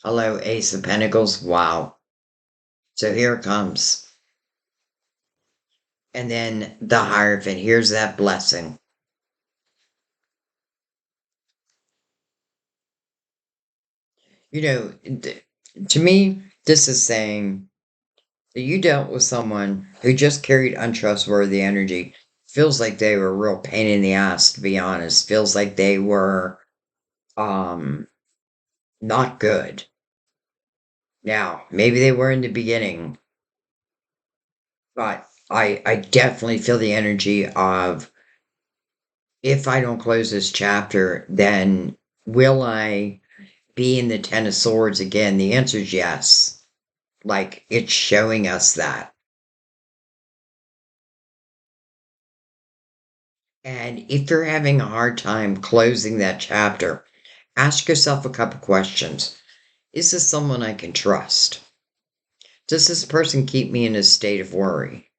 Hello, Ace of Pentacles. Wow. So here it comes. And then the Hierophant. Here's that blessing. To me, this is saying that you dealt with someone who just carried untrustworthy energy. Feels like they were a real pain in the ass, to be honest. Feels like they were um not good. Now, maybe they were in the beginning, but I definitely feel the energy of, if I don't close this chapter, then will I be in the Ten of Swords again? The answer is yes. Like, it's showing us that. And if you're having a hard time closing that chapter, ask yourself a couple questions. Is this someone I can trust? Does this person keep me in a state of worry?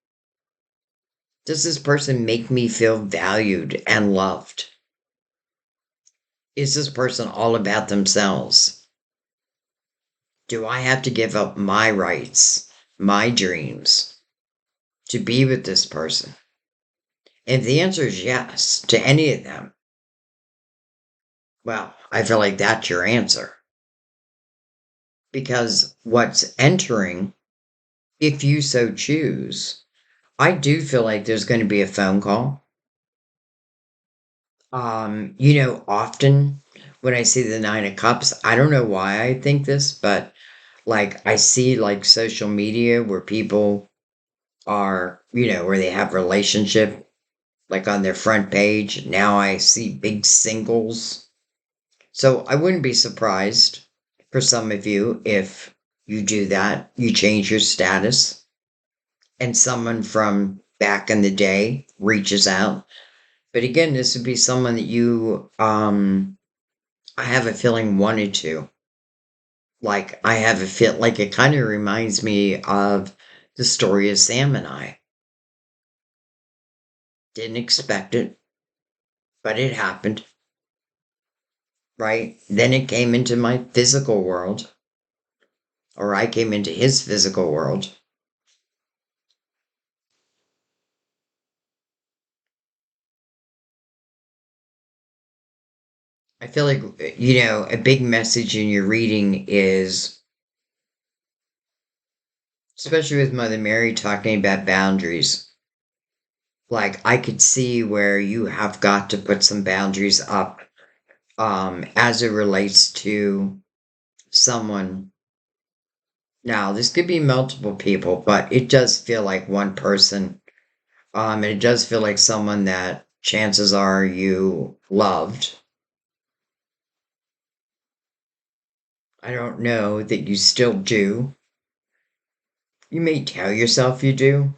Does this person make me feel valued and loved? Is this person all about themselves? Do I have to give up my rights, my dreams, to be with this person? If the answer is yes to any of them, well, I feel like that's your answer. Because what's entering if you so choose. I do feel like there's going to be a phone call. Often when I see the Nine of Cups, I don't know why I think this, but like I see like social media where people are, where they have relationship like on their front page. Now I see big singles. So I wouldn't be surprised for some of you if you do that, you change your status and someone from back in the day reaches out. But again, this would be someone that you, I have a feeling wanted to. Like, I have a feel like it kind of reminds me of the story of Sam and I. Didn't expect it, but it happened, right? Then it came into my physical world, or I came into his physical world. I feel like, a big message in your reading is, especially with Mother Mary talking about boundaries. Like, I could see where you have got to put some boundaries up as it relates to someone. Now, this could be multiple people, but it does feel like one person. And it does feel like someone that chances are you loved. I don't know that you still do. You may tell yourself you do,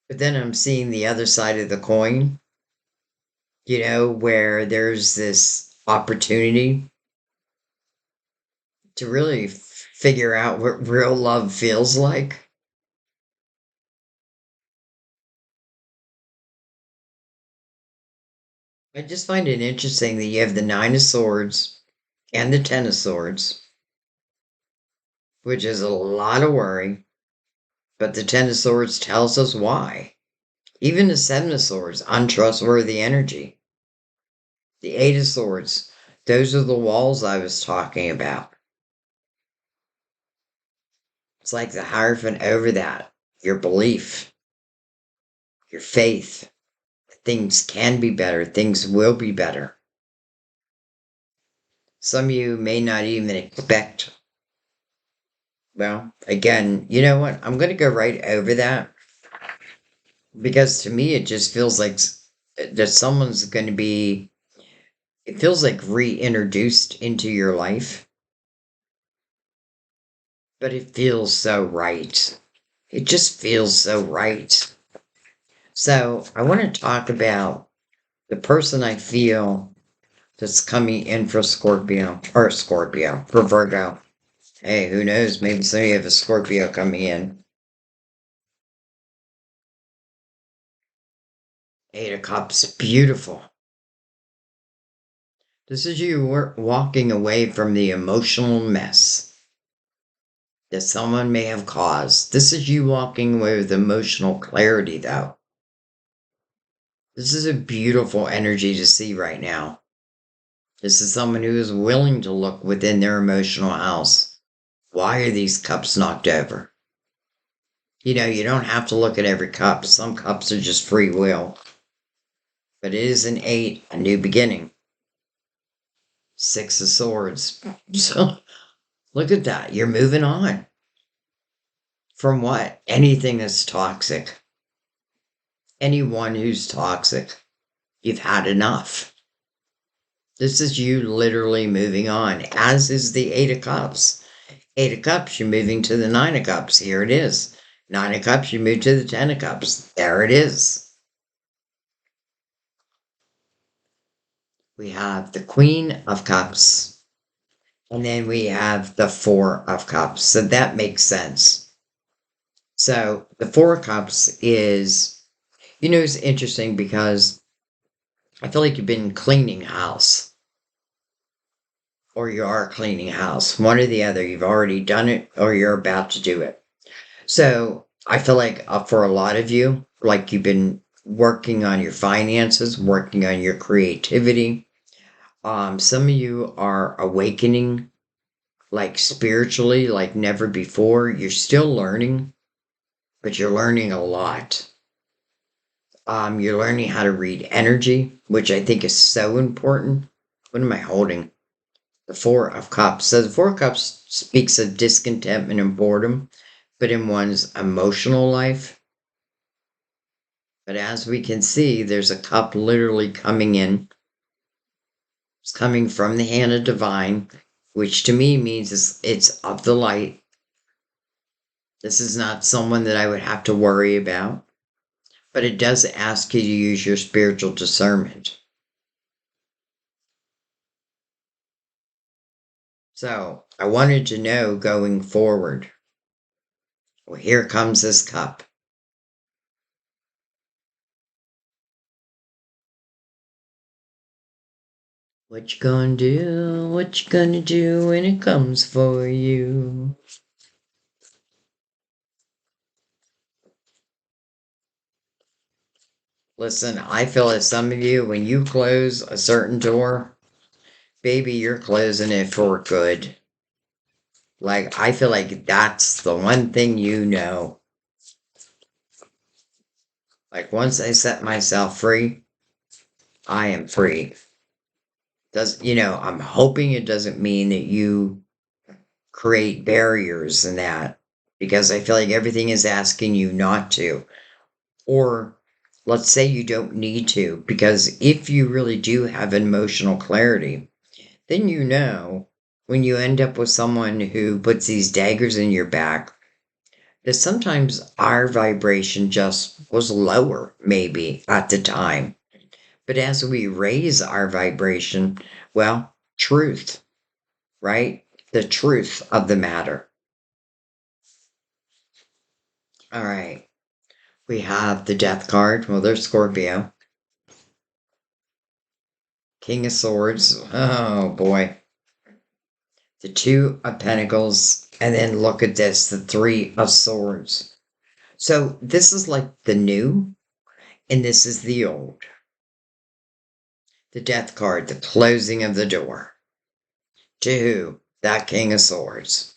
but then I'm seeing the other side of the coin, where there's this opportunity to really figure out what real love feels like. I just find it interesting that you have the Nine of Swords and the Ten of Swords, which is a lot of worry, but the Ten of Swords tells us why. Even the Seven of Swords, untrustworthy energy. The Eight of Swords, those are the walls I was talking about. It's like the Hierophant over that. Your belief, your faith. Things can be better. Things will be better. Some of you may not even expect. Well, again, you know what? I'm going to go right over that because to me, it just feels like that someone's going to be, it feels like reintroduced into your life, but it feels so right. It just feels so right. So I want to talk about the person I feel that's coming in for Scorpio, for Virgo. Hey, who knows? Maybe some of you have a Scorpio coming in. Eight of Cups, beautiful. This is you walking away from the emotional mess that someone may have caused. This is you walking away with emotional clarity, though. This is a beautiful energy to see right now. This is someone who is willing to look within their emotional house. Why are these cups knocked over? You don't have to look at every cup. Some cups are just free will. But it is an eight, a new beginning. Six of Swords. So look at that. You're moving on. From what? Anything that's toxic. Anyone who's toxic. You've had enough. This is you literally moving on, as is the Eight of Cups. Eight of Cups, you're moving to the Nine of Cups. Here it is. Nine of Cups, you move to the Ten of Cups. There it is. We have the Queen of Cups. And then we have the Four of Cups. So that makes sense. So the Four of Cups is, it's interesting because I feel like you've been cleaning house or you are cleaning house. One or the other. You've already done it or you're about to do it. So I feel like for a lot of you, like you've been working on your finances, working on your creativity. Some of you are awakening like spiritually, like never before. You're still learning, but you're learning a lot. You're learning how to read energy, which I think is so important. What am I holding? The Four of Cups. So the Four of Cups speaks of discontentment and boredom, but in one's emotional life. But as we can see, there's a cup literally coming in. It's coming from the hand of divine, which to me means it's of the light. This is not someone that I would have to worry about, but it does ask you to use your spiritual discernment. So I wanted to know going forward. Well, here comes this cup. What you gonna do? What you gonna do when it comes for you? Listen, I feel as some of you, when you close a certain door, baby, you're closing it for good. Like, I feel like that's the one thing you know. Like, once I set myself free, I am free. I'm hoping it doesn't mean that you create barriers in that, because I feel like everything is asking you not to. Or let's say you don't need to, because if you really do have emotional clarity, then you know when you end up with someone who puts these daggers in your back, that sometimes our vibration just was lower, maybe at the time. But as we raise our vibration, well, truth, right? The truth of the matter. All right. We have the Death card. Well, there's Scorpio. King of Swords. Oh, boy. The Two of Pentacles. And then look at this, the Three of Swords. So this is like the new, and this is the old. The Death card, the closing of the door. To who? That King of Swords.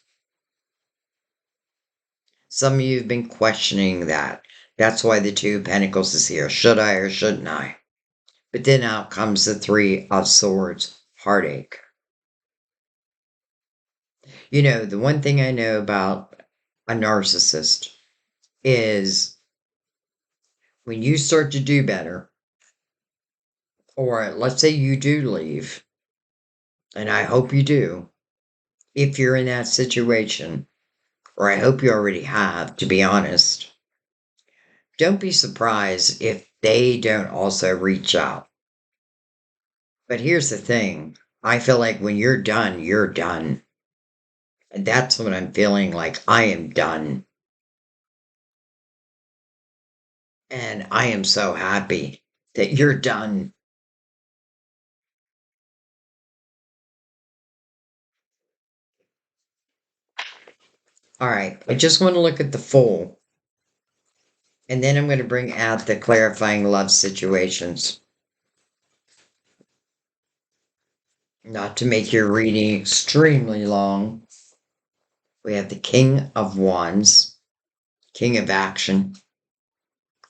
Some of you have been questioning that. That's why the Two of Pentacles is here. Should I or shouldn't I? But then out comes the Three of Swords, heartache. The one thing I know about a narcissist is when you start to do better, or let's say you do leave, and I hope you do, if you're in that situation, or I hope you already have, to be honest, don't be surprised if they don't also reach out. But here's the thing. I feel like when you're done, you're done. And that's what I'm feeling like. I am done. And I am so happy that you're done. All right. I just want to look at the full. And then I'm going to bring out the clarifying love situations. Not to make your reading extremely long. We have the King of Wands, King of Action,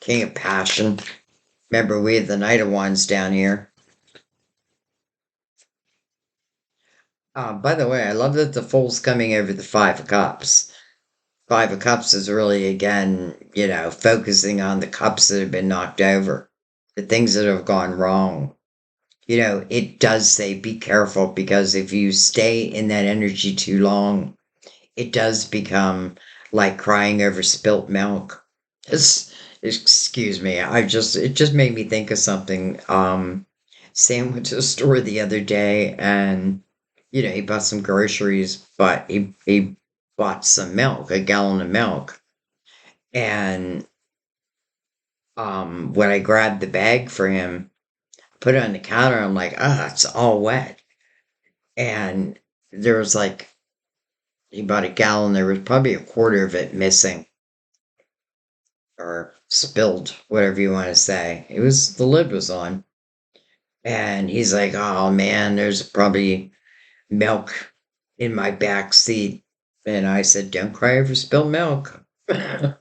King of Passion. Remember, we have the Knight of Wands down here. By the way, I love that the full's coming over the Five of Cups. Five of Cups is really, again, focusing on the cups that have been knocked over, the things that have gone wrong. It does say be careful, because if you stay in that energy too long, it does become like crying over spilt milk. Excuse me, it just made me think of something. Sam went to the store the other day, and he bought some groceries, but he bought some milk, a gallon of milk. And when I grabbed the bag for him, put it on the counter, I'm like, it's all wet. And there was like, he bought a gallon, there was probably a quarter of it missing or spilled, whatever you want to say. The lid was on. And he's like, oh man, there's probably milk in my back seat, and I said, "Don't cry over spilled milk." I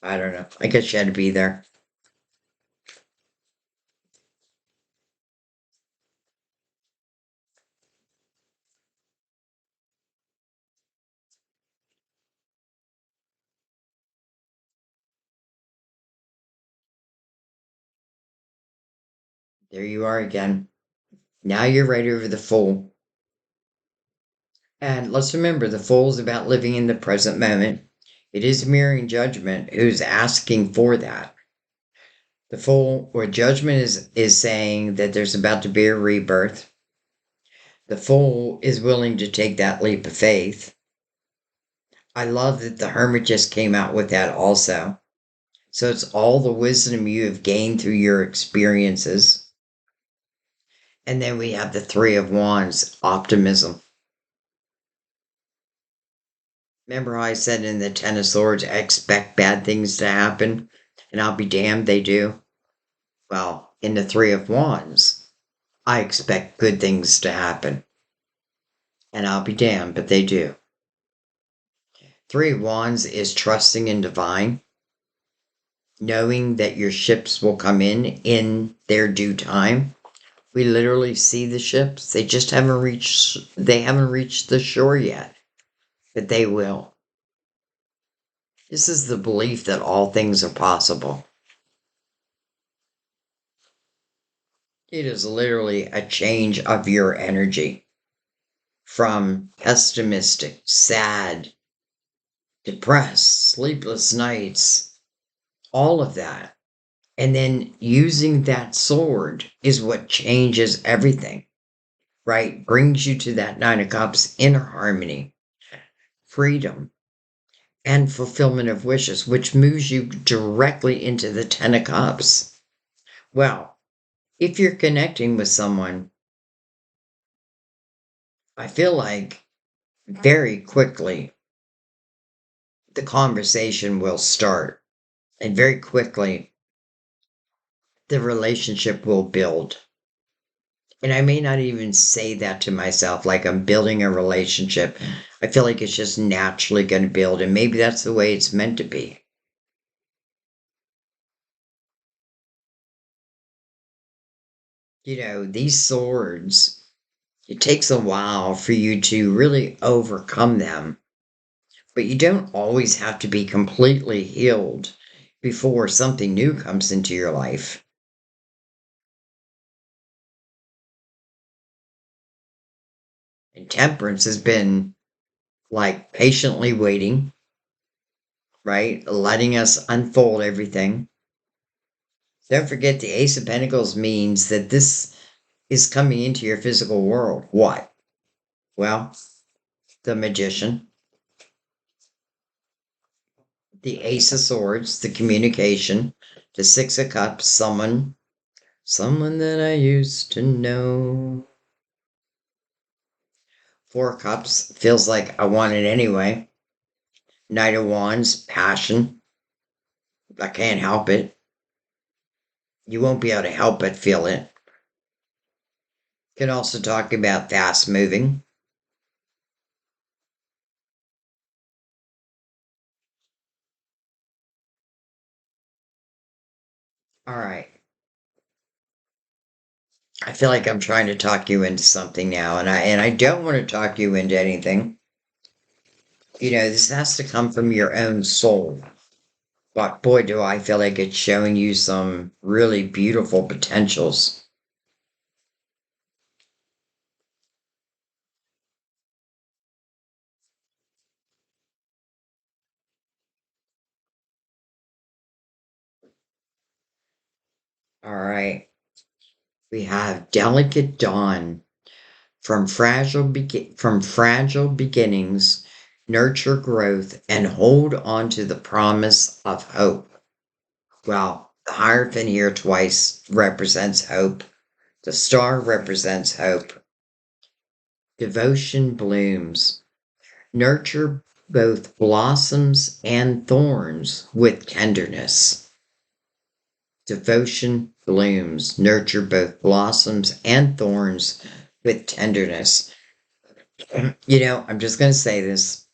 don't know. I guess she had to be there. There you are again. Now you're right over the Fool. And let's remember the Fool is about living in the present moment. It is mirroring Judgment, who's asking for that. The Fool or Judgment is saying that there's about to be a rebirth. The Fool is willing to take that leap of faith. I love that the Hermit just came out with that also. So it's all the wisdom you have gained through your experiences. And then we have the Three of Wands, optimism. Remember how I said in the Ten of Swords, I expect bad things to happen, and I'll be damned they do? Well, in the Three of Wands, I expect good things to happen, and I'll be damned, but they do. Three of Wands is trusting in divine, knowing that your ships will come in their due time. We literally see the ships. They just haven't reached the shore yet, but they will. This is the belief that all things are possible. It is literally a change of your energy from pessimistic, sad, depressed, sleepless nights, all of that. And then using that sword is what changes everything, right? Brings you to that Nine of Cups, inner harmony, freedom, and fulfillment of wishes, which moves you directly into the Ten of Cups. Well, if you're connecting with someone, I feel like very quickly the conversation will start, and very quickly the relationship will build. And I may not even say that to myself like I'm building a relationship. I feel like it's just naturally going to build, and maybe that's the way it's meant to be. These swords, it takes a while for you to really overcome them, but you don't always have to be completely healed before something new comes into your life. And temperance has been like patiently waiting, right? Letting us unfold everything. Don't forget the Ace of Pentacles means that this is coming into your physical world. What? Well, the Magician, the Ace of Swords, the communication, the Six of Cups, someone that I used to know. Four of Cups feels like I want it anyway. Knight of Wands, passion. I can't help it. You won't be able to help but feel it. Can also talk about fast moving. All right. I feel like I'm trying to talk you into something now, and I don't want to talk you into anything. This has to come from your own soul. But boy, do I feel like it's showing you some really beautiful potentials. All right. We have delicate dawn. From fragile beginnings, nurture growth and hold on to the promise of hope. Well, the Hierophant here twice represents hope. The star represents hope. Devotion blooms. Nurture both blossoms and thorns with tenderness. Devotion blooms. Nurture both blossoms and thorns with tenderness. I'm just going to say this.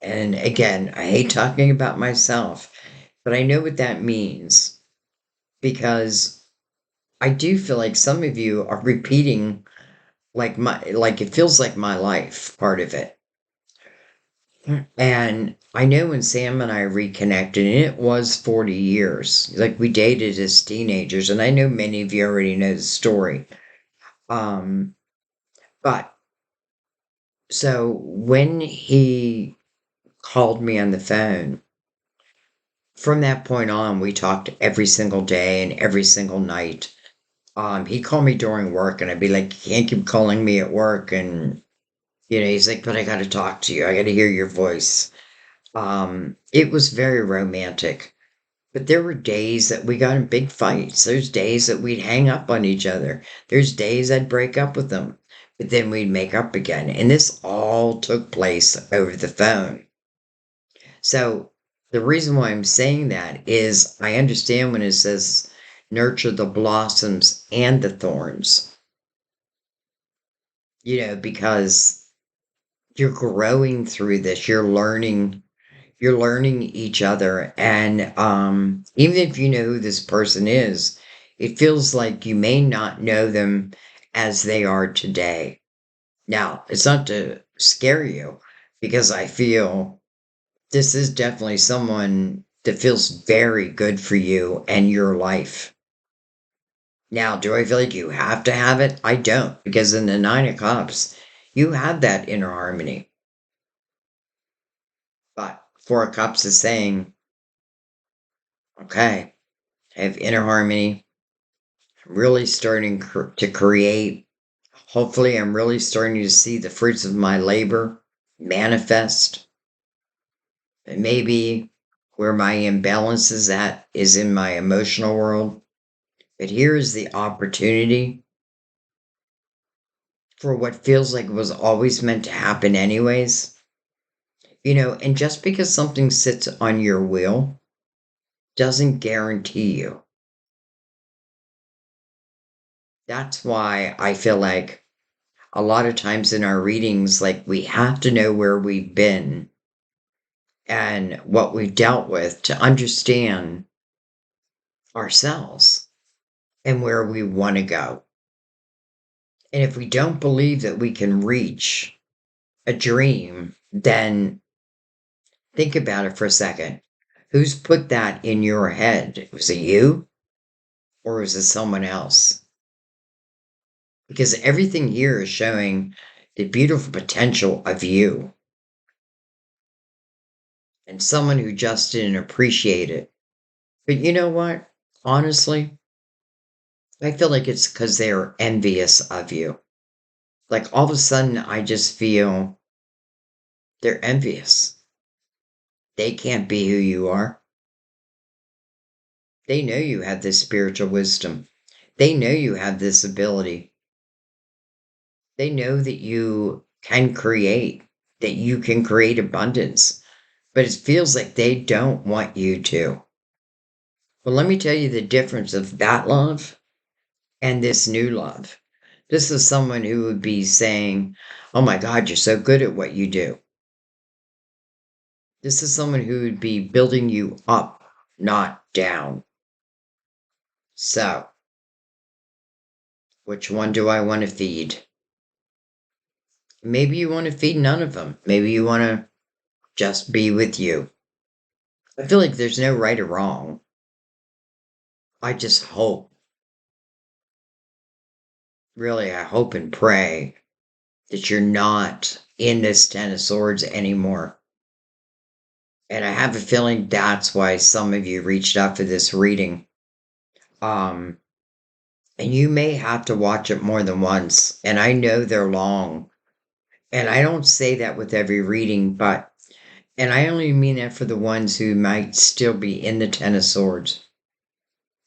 And again, I hate talking about myself, but I know what that means because I do feel like some of you are repeating like it feels like my life, part of it. And I know when Sam and I reconnected, and it was 40 years, like we dated as teenagers, and I know many of you already know the story. Um, but so when he called me on the phone, from that point on, we talked every single day and every single night. He called me during work, and I'd be like, "You can't keep calling me at work." And, he's like, "But I got to talk to you. I got to hear your voice." It was very romantic. But there were days that we got in big fights. There's days that we'd hang up on each other. There's days I'd break up with them, but then we'd make up again. And this all took place over the phone. So the reason why I'm saying that is I understand when it says nurture the blossoms and the thorns, because you're growing through this. You're learning each other. And even if you know who this person is, it feels like you may not know them as they are today. Now, it's not to scare you because I feel this is definitely someone that feels very good for you and your life. Now, do I feel like you have to have it? I don't, because in the Nine of Cups, you have that inner harmony. But Four of Cups is saying, okay, I have inner harmony. I'm really starting to create. Hopefully, I'm really starting to see the fruits of my labor manifest. And maybe where my imbalance is at is in my emotional world. But here is the opportunity for what feels like it was always meant to happen, anyways. And just because something sits on your wheel doesn't guarantee you. That's why I feel like a lot of times in our readings, like we have to know where we've been and what we've dealt with to understand ourselves and where we want to go. And if we don't believe that we can reach a dream, then think about it for a second. Who's put that in your head? Was it you or was it someone else? Because everything here is showing the beautiful potential of you and someone who just didn't appreciate it. But you know what? Honestly, I feel like it's because they're envious of you. Like all of a sudden, I just feel they're envious. They can't be who you are. They know you have this spiritual wisdom. They know you have this ability. They know that you can create, that you can create abundance, but it feels like they don't want you to. Well, let me tell you the difference of that love and this new love. This is someone who would be saying, "Oh my God, you're so good at what you do." This is someone who would be building you up, not down. So, which one do I want to feed? Maybe you want to feed none of them. Maybe you want to just be with you. I feel like there's no right or wrong. I just hope, really, I hope and pray that you're not in this Ten of Swords anymore. And I have a feeling that's why some of you reached out for this reading. Um, and you may have to watch it more than once. And I know they're long. And I don't say that with every reading, and I only mean that for the ones who might still be in the Ten of Swords.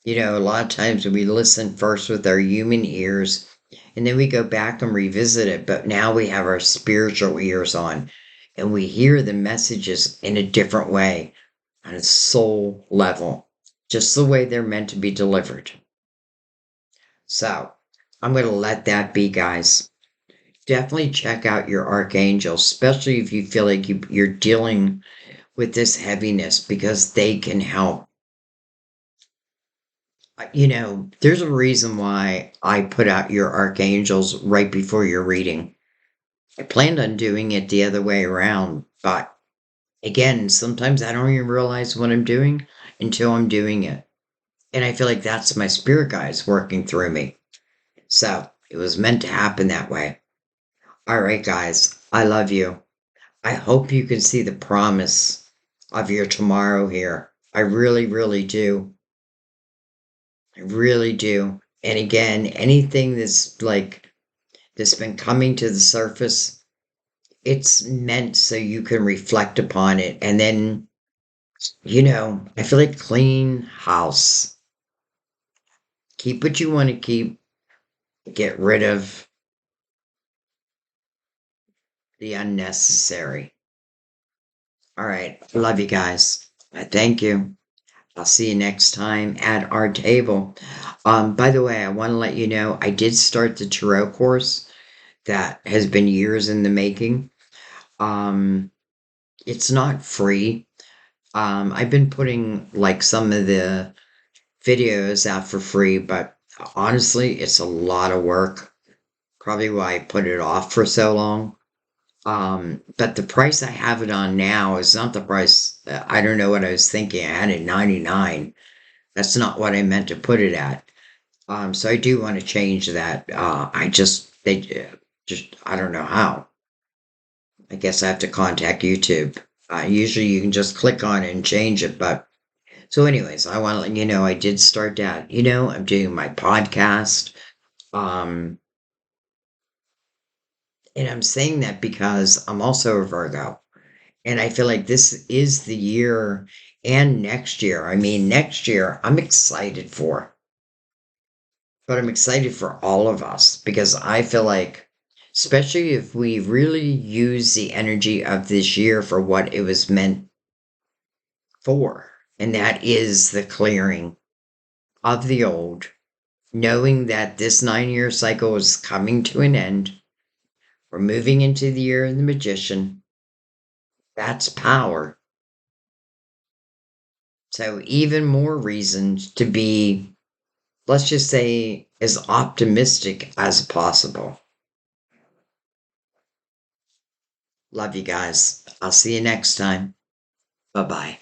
A lot of times we listen first with our human ears, and then we go back and revisit it. But now we have our spiritual ears on, and we hear the messages in a different way, on a soul level, just the way they're meant to be delivered. So I'm going to let that be, guys. definitely check out your archangel, especially if you feel like you're dealing with this heaviness, because they can help. There's a reason why I put out your archangels right before your reading. I planned on doing it the other way around, but again, sometimes I don't even realize what I'm doing until I'm doing it. And I feel like that's my spirit guides working through me. So it was meant to happen that way. All right, guys, I love you. I hope you can see the promise of your tomorrow here. I really, really do. I really do. And again, anything that's been coming to the surface, it's meant so you can reflect upon it. And then, I feel like clean house. Keep what you want to keep, get rid of the unnecessary. All right. Love you guys. Thank you. I'll see you next time at our table. By the way, I want to let you know I did start the tarot course that has been years in the making. Um, it's not free. I've been putting like some of the videos out for free, but honestly, it's a lot of work. Probably why I put it off for so long. But the price I have it on now is not the price. I don't know what I was thinking. I had it 99. That's not what I meant to put it at. So I do want to change that. I don't know how. I guess I have to contact YouTube. Usually you can just click on it and change it. But so, anyways, I want to let you know I did start that. I'm doing my podcast. Um, and I'm saying that because I'm also a Virgo. And I feel like this is the year and next year. I mean, next year I'm excited for, but I'm excited for all of us because I feel like, especially if we really use the energy of this year for what it was meant for, and that is the clearing of the old, knowing that this 9-year cycle is coming to an end. We're moving into the year of the magician. That's power. So, even more reasons to be, let's just say, as optimistic as possible. Love you guys. I'll see you next time. Bye bye.